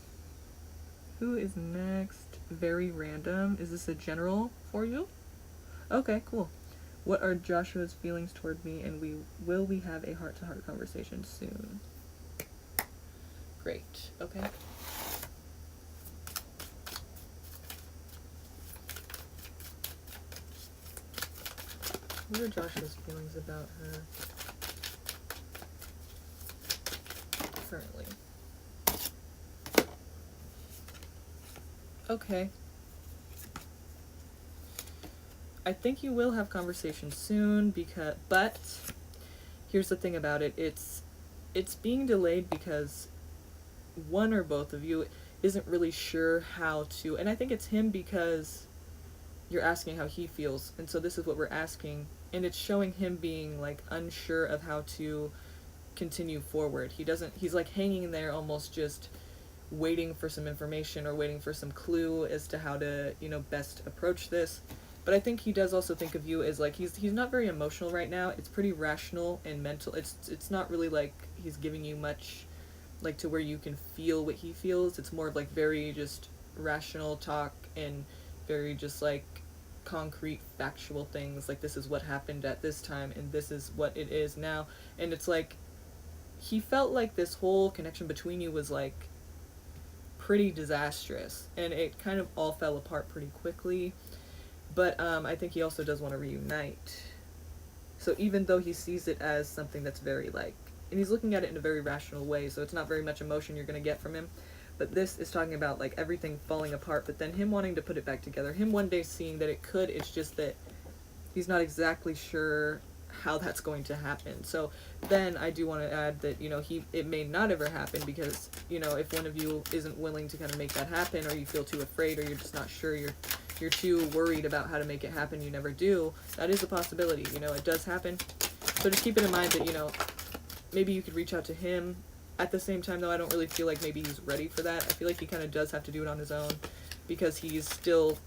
Who is next? Very random. Is this a general for you? Okay, cool. What are Joshua's feelings toward me, and will we have a heart-to-heart conversation soon? Great. Okay. What are Joshua's feelings about her currently? Okay. I think you will have conversations soon, but here's the thing about it. It's being delayed because one or both of you isn't really sure how to, and I think it's him, because you're asking how he feels, and so this is what we're asking, and it's showing him being like unsure of how to continue forward. He's like hanging there, almost just waiting for some information or waiting for some clue as to how to, best approach this. But I think he does also think of you as like, he's not very emotional right now. It's pretty rational and mental. It's not really like he's giving you much like to where you can feel what he feels. It's more of like very just rational talk and very just like concrete factual things, like this is what happened at this time and this is what it is now. And it's like he felt like this whole connection between you was like pretty disastrous, and it kind of all fell apart pretty quickly. But I think he also does want to reunite. So even though he sees it as something that's very like, and he's looking at it in a very rational way, so it's not very much emotion you're going to get from him, But this is talking about like everything falling apart, but then him wanting to put it back together. Him one day seeing that it could, it's just that he's not exactly sure how that's going to happen. So then I do want to add that, you know, it may not ever happen because, you know, if one of you isn't willing to kind of make that happen, or you feel too afraid, or you're just not sure, you're too worried about how to make it happen, you never do, that is a possibility, you know, it does happen. So just keep it in mind that, you know, maybe you could reach out to him. At the same time, though, I don't really feel like maybe he's ready for that. I feel like he kind of does have to do it on his own because he's still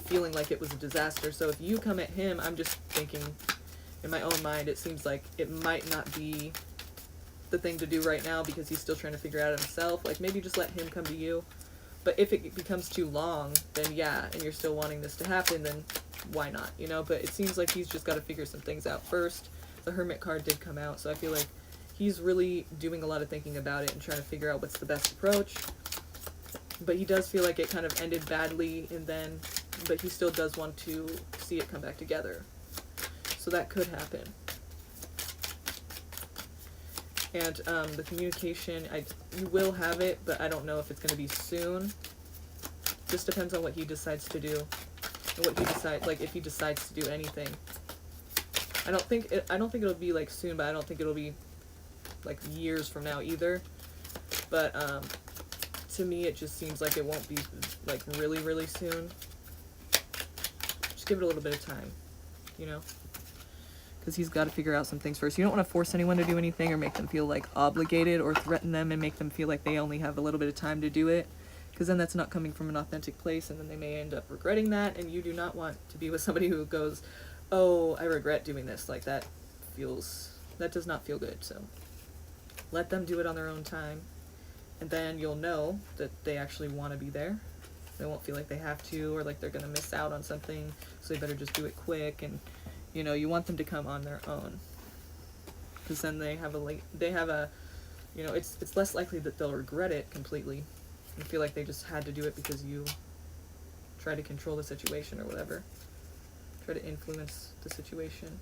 feeling like it was a disaster. So if you come at him, I'm just thinking in my own mind, it seems like it might not be the thing to do right now because he's still trying to figure it out himself. Like, maybe just let him come to you. But if it becomes too long, then yeah, and you're still wanting this to happen, then why not, you know? But it seems like he's just got to figure some things out first. The Hermit card did come out, so I feel like he's really doing a lot of thinking about it and trying to figure out what's the best approach. But he does feel like it kind of ended badly, but he still does want to see it come back together. So that could happen. And the communication, you will have it, but I don't know if it's going to be soon. Just depends on what he decides to do, and if he decides to do anything. I don't think it'll be like soon, but I don't think it'll be like years from now either. But to me, it just seems like it won't be like really, really soon. Just give it a little bit of time, you know? Because he's got to figure out some things first. You don't want to force anyone to do anything or make them feel like obligated or threaten them and make them feel like they only have a little bit of time to do it. Because then that's not coming from an authentic place, and then they may end up regretting that, and you do not want to be with somebody who goes, oh, I regret doing this. Like, that does not feel good. So let them do it on their own time, and then you'll know that they actually want to be there. They won't feel like they have to, or like they're going to miss out on something, so they better just do it quick. And you know, you want them to come on their own, because then they have you know, it's less likely that they'll regret it completely and feel like they just had to do it because you try to control the situation or whatever, try to influence the situation,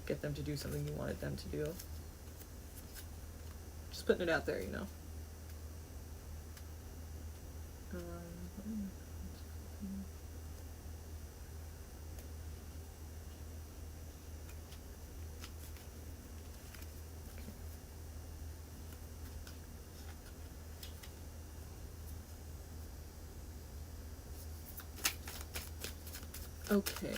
get them to do something you wanted them to do. Just putting it out there, you know. Okay.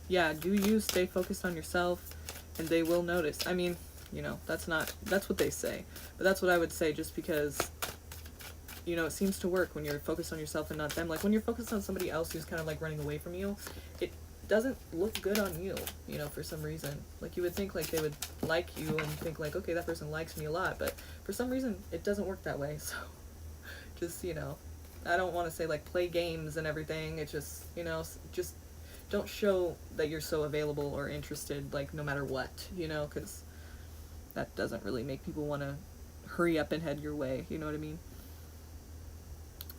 Yeah, do you stay focused on yourself, and they will notice. I mean, you know, that's what they say, but that's what I would say, just because, you know, it seems to work when you're focused on yourself and not them. Like, when you're focused on somebody else who's kind of like running away from you, it doesn't look good on you, you know, for some reason. Like, you would think like they would like you and think like, okay, that person likes me a lot, but for some reason it doesn't work that way. So just, you know, I don't want to say like play games and everything. It's just, you know, just don't show that you're so available or interested, like, no matter what, you know, because that doesn't really make people want to hurry up and head your way, you know what I mean?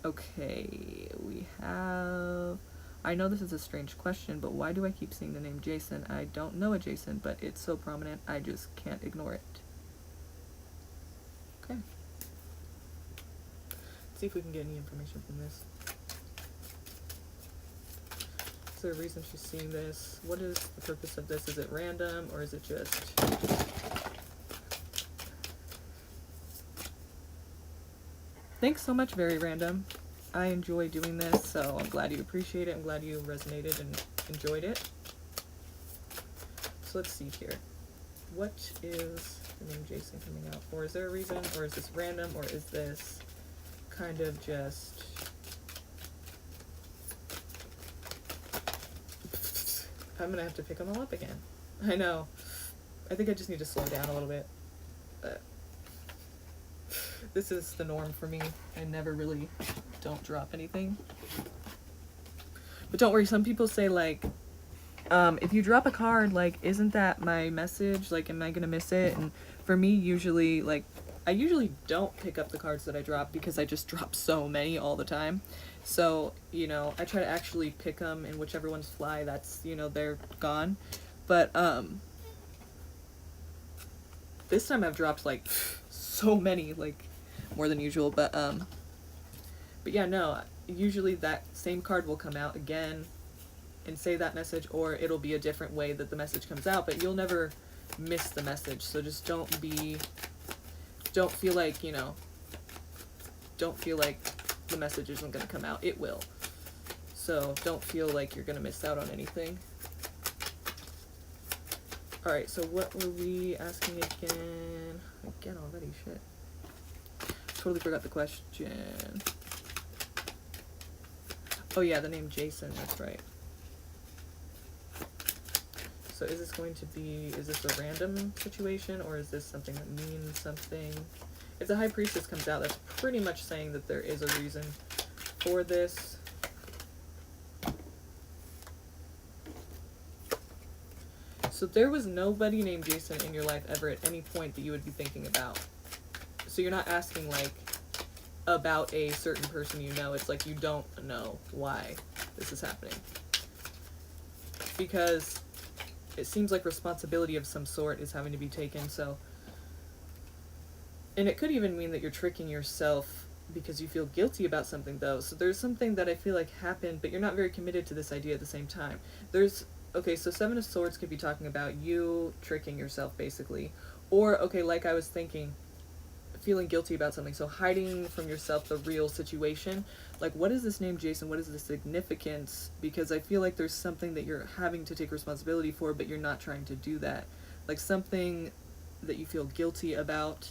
Okay, we have... I know this is a strange question, but why do I keep seeing the name Jason? I don't know a Jason, but it's so prominent, I just can't ignore it. Okay. Let's see if we can get any information from this. Is there a reason she's seeing this? What is the purpose of this? Is it random, or is it just... Thanks so much, Very Random. I enjoy doing this, so I'm glad you appreciate it. I'm glad you resonated and enjoyed it. So let's see here. What is the name Jason coming out for? Is there a reason, or is this random, or is this kind of just... I'm gonna have to pick them all up again. I know. I think I just need to slow down a little bit. But this is the norm for me. I never really don't drop anything. But don't worry, some people say like, If you drop a card, like, isn't that my message? Like, am I gonna miss it? And for me, usually, like, I usually don't pick up the cards that I drop because I just drop so many all the time. So, I try to actually pick them, and whichever ones fly, that's, they're gone. But, this time I've dropped, like, so many, like, more than usual. But yeah, no, usually that same card will come out again and say that message, or it'll be a different way that the message comes out, but you'll never miss the message. So just don't feel like, don't feel like the message isn't going to come out. It will. So don't feel like you're going to miss out on anything. Alright, so what were we asking again? Again already, shit. Totally forgot the question. Oh yeah, the name Jason, that's right. So is this a random situation, or is this something that means something? If the High Priestess comes out, that's pretty much saying that there is a reason for this. So there was nobody named Jason in your life ever at any point that you would be thinking about. So you're not asking, like, about a certain person you know. It's like you don't know why this is happening. Because it seems like responsibility of some sort is having to be taken, so... And it could even mean that you're tricking yourself because you feel guilty about something, though. So there's something that I feel like happened, but you're not very committed to this idea at the same time. Okay, so Seven of Swords could be talking about you tricking yourself, basically. Or, okay, like I was thinking, feeling guilty about something. So hiding from yourself the real situation. Like, what is this name, Jason? What is the significance? Because I feel like there's something that you're having to take responsibility for, but you're not trying to do that. Like, something that you feel guilty about,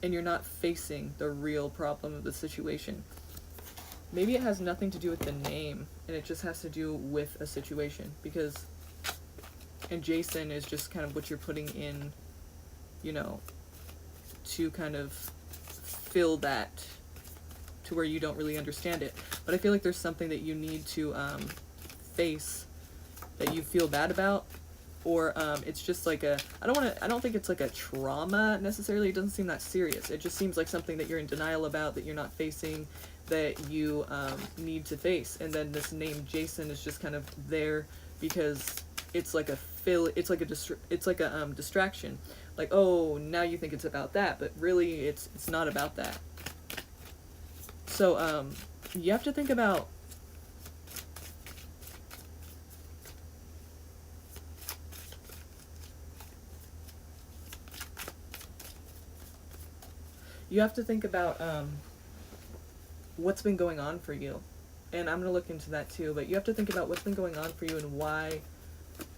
and you're not facing the real problem of the situation. Maybe it has nothing to do with the name, and it just has to do with a situation, and Jason is just kind of what you're putting in, to kind of fill that to where you don't really understand it. But I feel like there's something that you need to face that you feel bad about, or it's just like I don't think it's like a trauma necessarily. It doesn't seem that serious. It just seems like something that you're in denial about, that you're not facing, that you need to face. And then this name Jason is just kind of there because it's like it's like a distraction. Like, oh, now you think it's about that, but really it's not about that. So you have to think about what's been going on for you. And I'm going to look into that too, but you have to think about what's been going on for you and why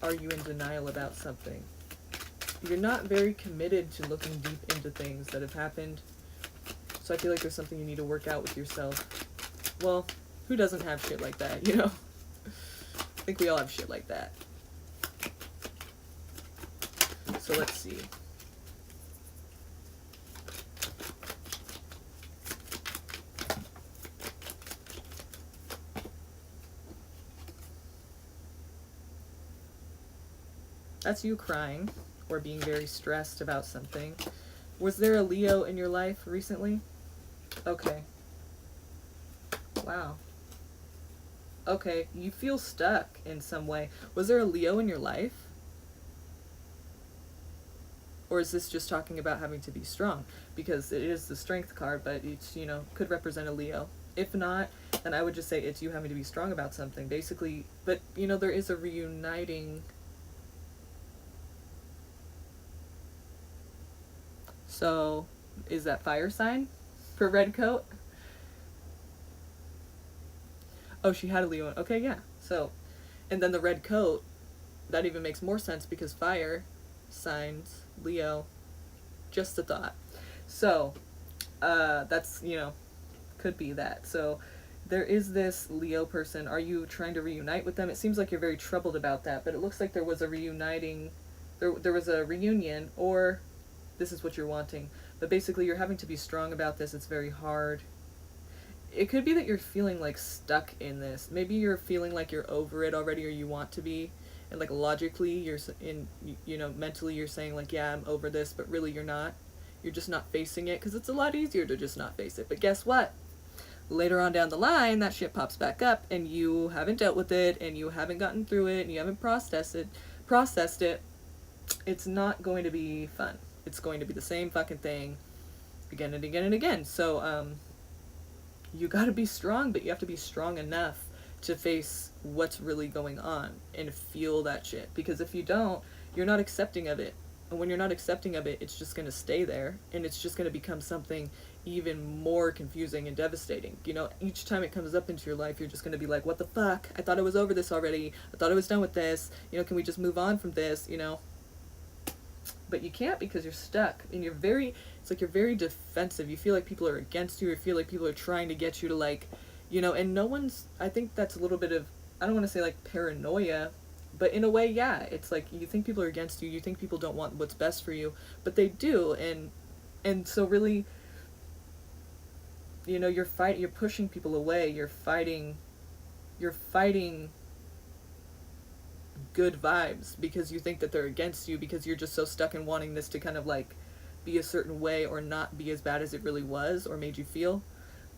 are you in denial about something. You're not very committed to looking deep into things that have happened, so I feel like there's something you need to work out with yourself. Well, who doesn't have shit like that, I think we all have shit like that. So let's see. That's you crying or being very stressed about something. Was there a Leo in your life recently? Okay. Wow. Okay, you feel stuck in some way. Was there a Leo in your life? Or is this just talking about having to be strong? Because it is the Strength card, but it's, could represent a Leo. If not, then I would just say it's you having to be strong about something, basically. But, there is a reuniting. So, is that fire sign for red coat? Oh, she had a Leo. Okay, yeah. So, and then the red coat, that even makes more sense because fire signs, Leo, just a thought. So, that's, could be that. So, there is this Leo person. Are you trying to reunite with them? It seems like you're very troubled about that, but it looks like there was a reuniting, there was a reunion, or this is what you're wanting. But basically, you're having to be strong about this. It's very hard. it could be that you're feeling like stuck in this. Maybe you're feeling like you're over it already, or you want to be, and like logically you're in, you know, mentally you're saying like, yeah, I'm over this, but really you're not. You're just not facing it because it's a lot easier to just not face it. But guess what? Later on down the line, that shit pops back up, and you haven't dealt with it, and you haven't gotten through it, and you haven't processed it. It's not going to be fun. It's going to be the same fucking thing again and again and again. So you got to be strong, but you have to be strong enough to face what's really going on and feel that shit. Because if you don't, you're not accepting of it. And when you're not accepting of it, it's just going to stay there, and it's just going to become something even more confusing and devastating. You know, each time it comes up into your life, you're just going to be like, what the fuck? I thought I was over this already. I thought I was done with this. You know, can we just move on from this, you know? But you can't, because you're stuck, and it's like you're very defensive. You feel like people are against you, or feel like people are trying to get you to, like, you know, and no one's, I think that's a little bit of, I don't want to say like paranoia, but in a way, yeah, it's like you think people are against you, you think people don't want what's best for you, but they do, and so really, you know, you're pushing people away, you're fighting good vibes because you think that they're against you, because you're just so stuck in wanting this to kind of like be a certain way or not be as bad as it really was or made you feel.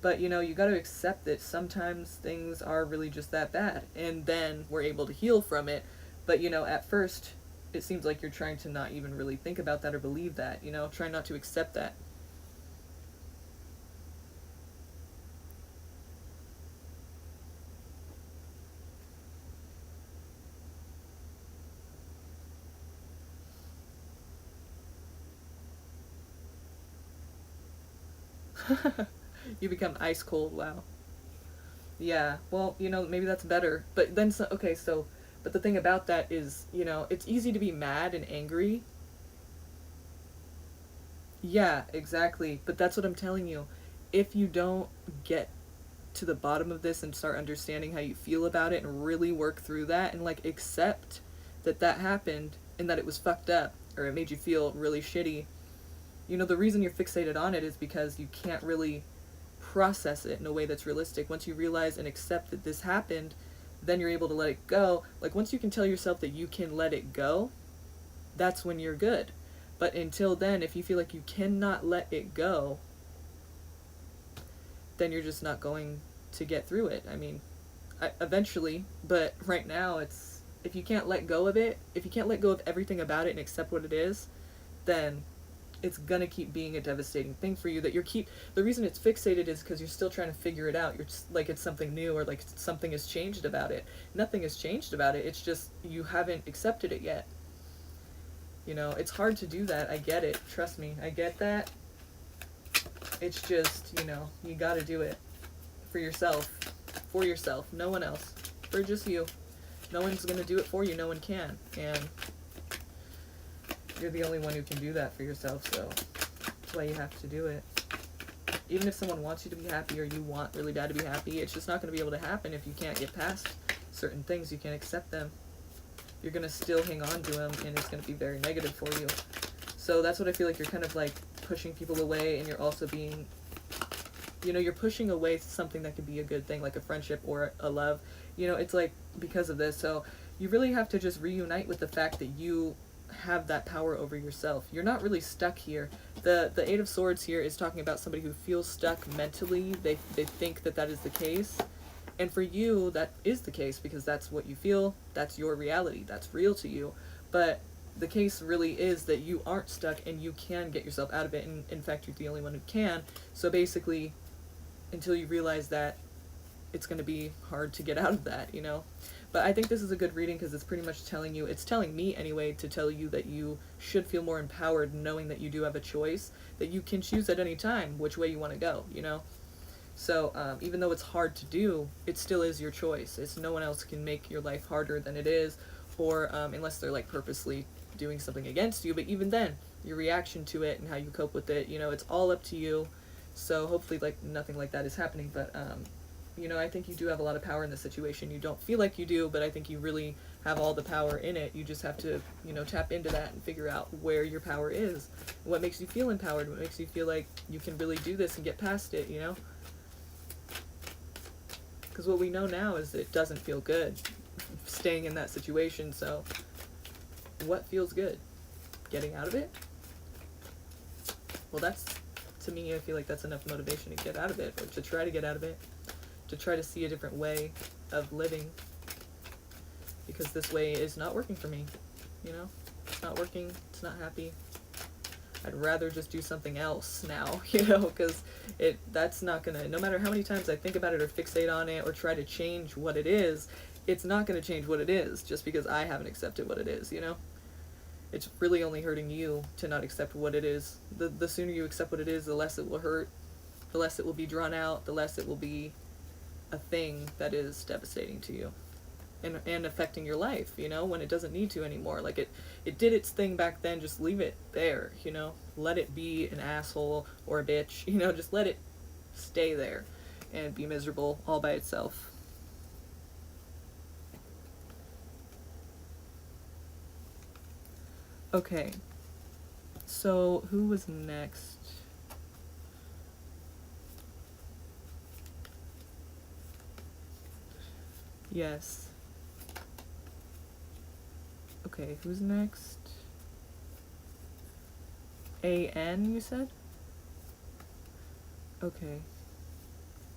But, you know, you got to accept that sometimes things are really just that bad, and then we're able to heal from it. But, you know, at first, it seems like you're trying to not even really think about that or believe that, you know, try not to accept that. You become ice cold, wow. Yeah, well, you know, maybe that's better. But then, so, okay, so, but the thing about that is, you know, it's easy to be mad and angry. Yeah, exactly. But that's what I'm telling you. If you don't get to the bottom of this and start understanding how you feel about it and really work through that and like accept that that happened and that it was fucked up or it made you feel really shitty, you know, the reason you're fixated on it is because you can't really process it in a way that's realistic. Once you realize and accept that this happened, then you're able to let it go. Like, once you can tell yourself that you can let it go, that's when you're good. But until then, if you feel like you cannot let it go, then you're just not going to get through it. I mean, eventually, but right now it's, if you can't let go of it, if you can't let go of everything about it and accept what it is, then it's gonna keep being a devastating thing for you. That the reason it's fixated is because you're still trying to figure it out. You're just like, it's something new, or like something has changed about it. Nothing has changed about it. It's just you haven't accepted it yet. You know, it's hard to do that. I get it. Trust me, I get that. It's just, you know, you gotta do it for yourself. For yourself. No one else. For just you. No one's gonna do it for you. No one can. And you're the only one who can do that for yourself, so that's why you have to do it. Even if someone wants you to be happy, or you want really bad to be happy, it's just not going to be able to happen if you can't get past certain things. You can't accept them. You're going to still hang on to them, and it's going to be very negative for you. So that's what I feel like you're kind of like pushing people away, and you're also being, you know, you're pushing away something that could be a good thing, like a friendship or a love. You know, it's like because of this. So you really have to just reunite with the fact that you have that power over yourself. You're not really stuck here. The Eight of Swords here is talking about somebody who feels stuck mentally. They think that that is the case. And for you, that is the case, because that's what you feel. That's your reality. That's real to you. But the case really is that you aren't stuck, and you can get yourself out of it. And in fact, you're the only one who can. So basically, until you realize that, it's going to be hard to get out of that, you know? But I think this is a good reading because it's pretty much telling you, it's telling me anyway, to tell you that you should feel more empowered, knowing that you do have a choice, that you can choose at any time which way you want to go, you know? So even though it's hard to do, it still is your choice. It's no one else can make your life harder than it is, or unless they're like purposely doing something against you. But even then, your reaction to it and how you cope with it, you know, it's all up to you. So hopefully like nothing like that is happening. But you know, I think you do have a lot of power in this situation. You don't feel like you do, but I think you really have all the power in it. You just have to, you know, tap into that and figure out where your power is, what makes you feel empowered, what makes you feel like you can really do this and get past it, you know? Because what we know now is it doesn't feel good staying in that situation. So what feels good? Getting out of it? Well, that's, to me, I feel like that's enough motivation to get out of it, or to try to get out of it, to try to see a different way of living, because this way is not working for me, you know? It's not working, it's not happy. I'd rather just do something else now, you know, because that's not gonna, no matter how many times I think about it or fixate on it or try to change what it is, it's not gonna change what it is just because I haven't accepted what it is, you know? It's really only hurting you to not accept what it is. The sooner you accept what it is, the less it will hurt, the less it will be drawn out, the less it will be a thing that is devastating to you and affecting your life, you know, when it doesn't need to anymore. Like it did its thing back then, just leave it there, you know? Let it be an asshole or a bitch, you know, just let it stay there and be miserable all by itself. Okay, so who was next? Yes. Okay, who's next? A-N, you said? Okay.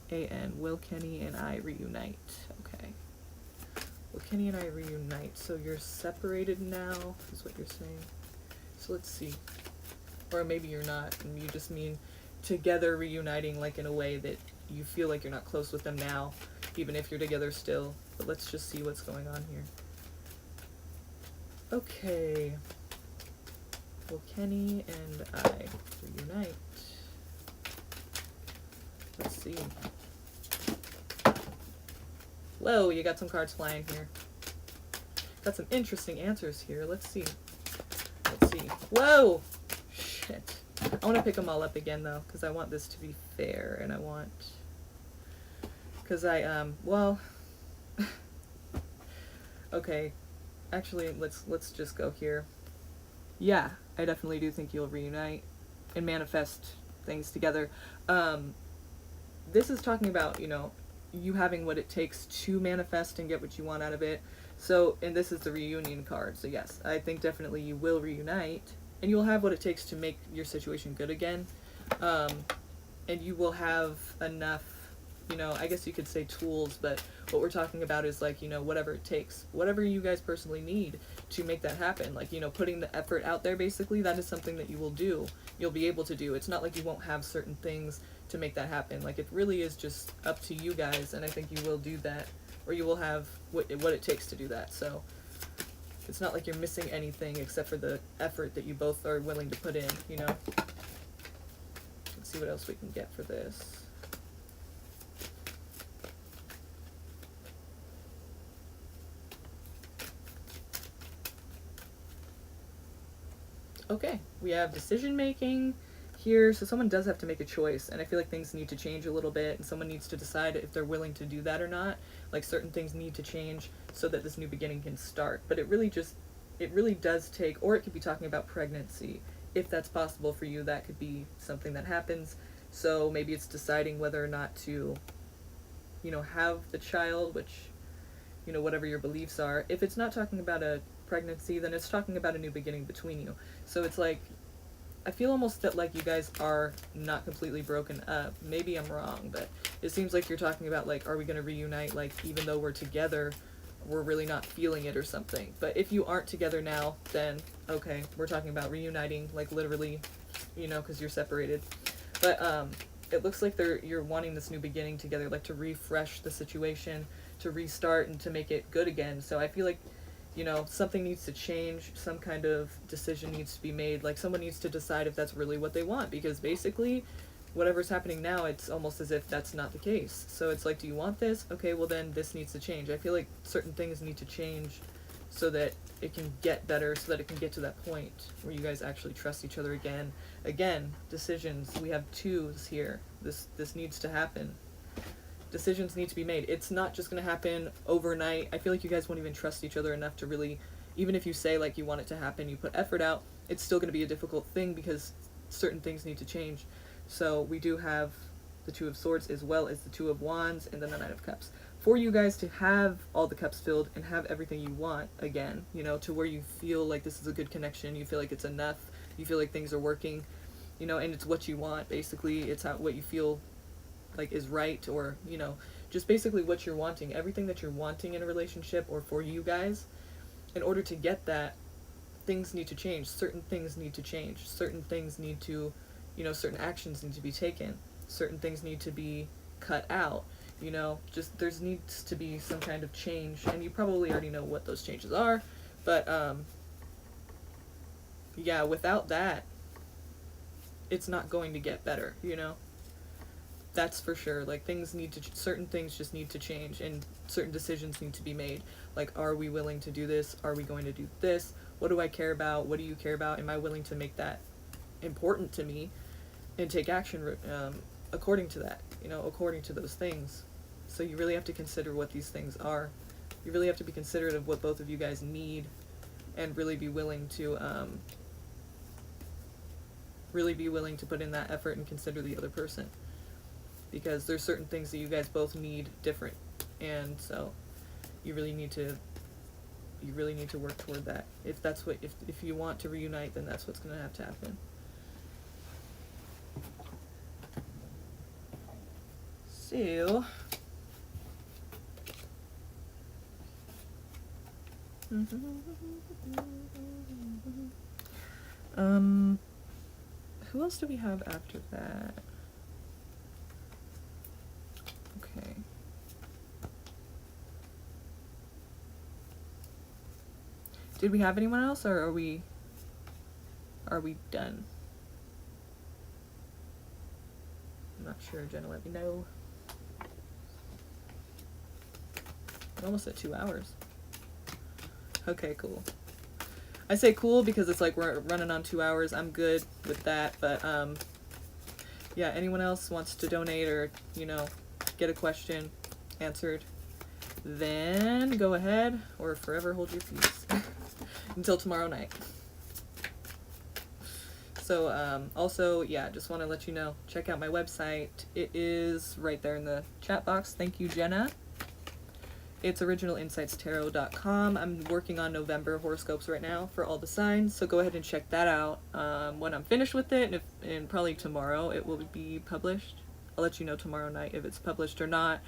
A-N, will Kenny and I reunite? Okay. Will Kenny and I reunite? So you're separated now, is what you're saying. So let's see. Or maybe you're not, and you just mean together reuniting, like in a way that you feel like you're not close with them now, even if you're together still. But let's just see what's going on here. Okay. Will Kenny and I reunite? Let's see. Whoa, you got some cards flying here. Got some interesting answers here. Let's see. Let's see. Whoa! Shit. I want to pick them all up again, though, because I want this to be fair, and I want... Because well... Okay. Actually, let's just go here. Yeah, I definitely do think you'll reunite and manifest things together. This is talking about, you know, you having what it takes to manifest and get what you want out of it. So, and this is the reunion card. So yes, I think definitely you will reunite, and you'll have what it takes to make your situation good again. And you will have enough, you know, I guess you could say tools, but what we're talking about is like, you know, whatever it takes, whatever you guys personally need to make that happen. Like, you know, putting the effort out there, basically, that is something that you will do. You'll be able to do. It's not like you won't have certain things to make that happen. Like, it really is just up to you guys, and I think you will do that, or you will have what it takes to do that. So it's not like you're missing anything except for the effort that you both are willing to put in, you know. Let's see what else we can get for this. Okay, we have decision making here, so someone does have to make a choice, and I feel like things need to change a little bit, and someone needs to decide if they're willing to do that or not. Like, certain things need to change so that this new beginning can start. But it really does take, or it could be talking about pregnancy. If that's possible for you, that could be something that happens. So maybe it's deciding whether or not to, you know, have the child, which, you know, whatever your beliefs are. If it's not talking about a pregnancy, then it's talking about a new beginning between you. So it's like, I feel almost that like you guys are not completely broken up. Maybe I'm wrong, but it seems like you're talking about like, are we going to reunite? Like, even though we're together, we're really not feeling it or something. But if you aren't together now, then okay, we're talking about reuniting, like literally, you know, because you're separated. But it looks like you're wanting this new beginning together, like to refresh the situation, to restart, and to make it good again. So I feel like, you know, something needs to change, some kind of decision needs to be made, like someone needs to decide if that's really what they want, because basically, whatever's happening now, it's almost as if that's not the case. So it's like, do you want this? Okay, well then this needs to change. I feel like certain things need to change so that it can get better, so that it can get to that point where you guys actually trust each other again. Again, decisions, we have twos here. This needs to happen. Decisions need to be made. It's not just going to happen overnight. I feel like you guys won't even trust each other enough to really, even if you say like you want it to happen, you put effort out, it's still going to be a difficult thing because certain things need to change. So we do have the Two of Swords, as well as the Two of Wands, and then the Knight of Cups. For you guys to have all the cups filled and have everything you want again, you know, to where you feel like this is a good connection, you feel like it's enough, you feel like things are working, you know, and it's what you want, basically. It's what you feel like is right, or, you know, just basically what you're wanting, everything that you're wanting in a relationship or for you guys. In order to get that, things need to change. Certain things need to change. Certain things need to, you know, certain actions need to be taken. Certain things need to be cut out. You know, just there needs to be some kind of change, and you probably already know what those changes are, but yeah, without that, it's not going to get better, you know? That's for sure. Like, certain things just need to change, and certain decisions need to be made. Like, are we willing to do this? Are we going to do this? What do I care about? What do you care about? Am I willing to make that important to me and take action according to that, you know, according to those things? So you really have to consider what these things are. You really have to be considerate of what both of you guys need, and really be willing to put in that effort and consider the other person, because there's certain things that you guys both need different, and so you really need to work toward that. If that's what if you want to reunite, then that's what's going to have to happen. So who else do we have after that? Okay. Did we have anyone else, or are we done? I'm not sure. Jenna, let me know. We're almost at 2 hours. Okay, cool. I say cool because it's like we're running on 2 hours. I'm good with that, but yeah, anyone else wants to donate or, you know, get a question answered, then go ahead, or forever hold your peace until tomorrow night. So also, yeah, just want to let you know, check out my website. It is right there in the chat box. Thank you, Jenna. It's originalinsightstarot.com. I'm working on November horoscopes right now for all the signs, so go ahead and check that out. When I'm finished with it, and probably tomorrow it will be published. I'll let you know tomorrow night if it's published or not.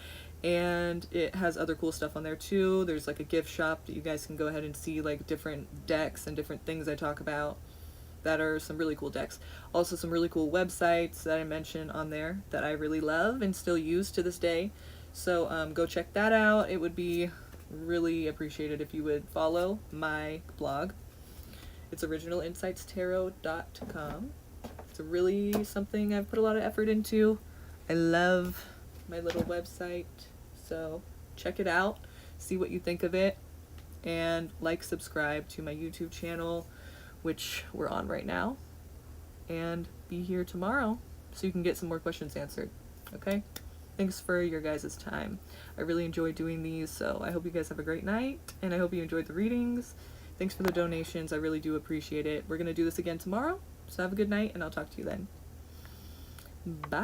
And it has other cool stuff on there too. There's like a gift shop that you guys can go ahead and see, like different decks and different things I talk about that are some really cool decks. Also some really cool websites that I mention on there that I really love and still use to this day. So go check that out. It would be really appreciated if you would follow my blog. It's originalinsightstarot.com. It's really something I've put a lot of effort into. I love my little website. So check it out, see what you think of it, and subscribe to my YouTube channel, which we're on right now, and be here tomorrow so you can get some more questions answered. Okay? Thanks for your guys' time. I really enjoy doing these, so I hope you guys have a great night, and I hope you enjoyed the readings. Thanks for the donations. I really do appreciate it. We're going to do this again tomorrow, so have a good night, and I'll talk to you then. Bye.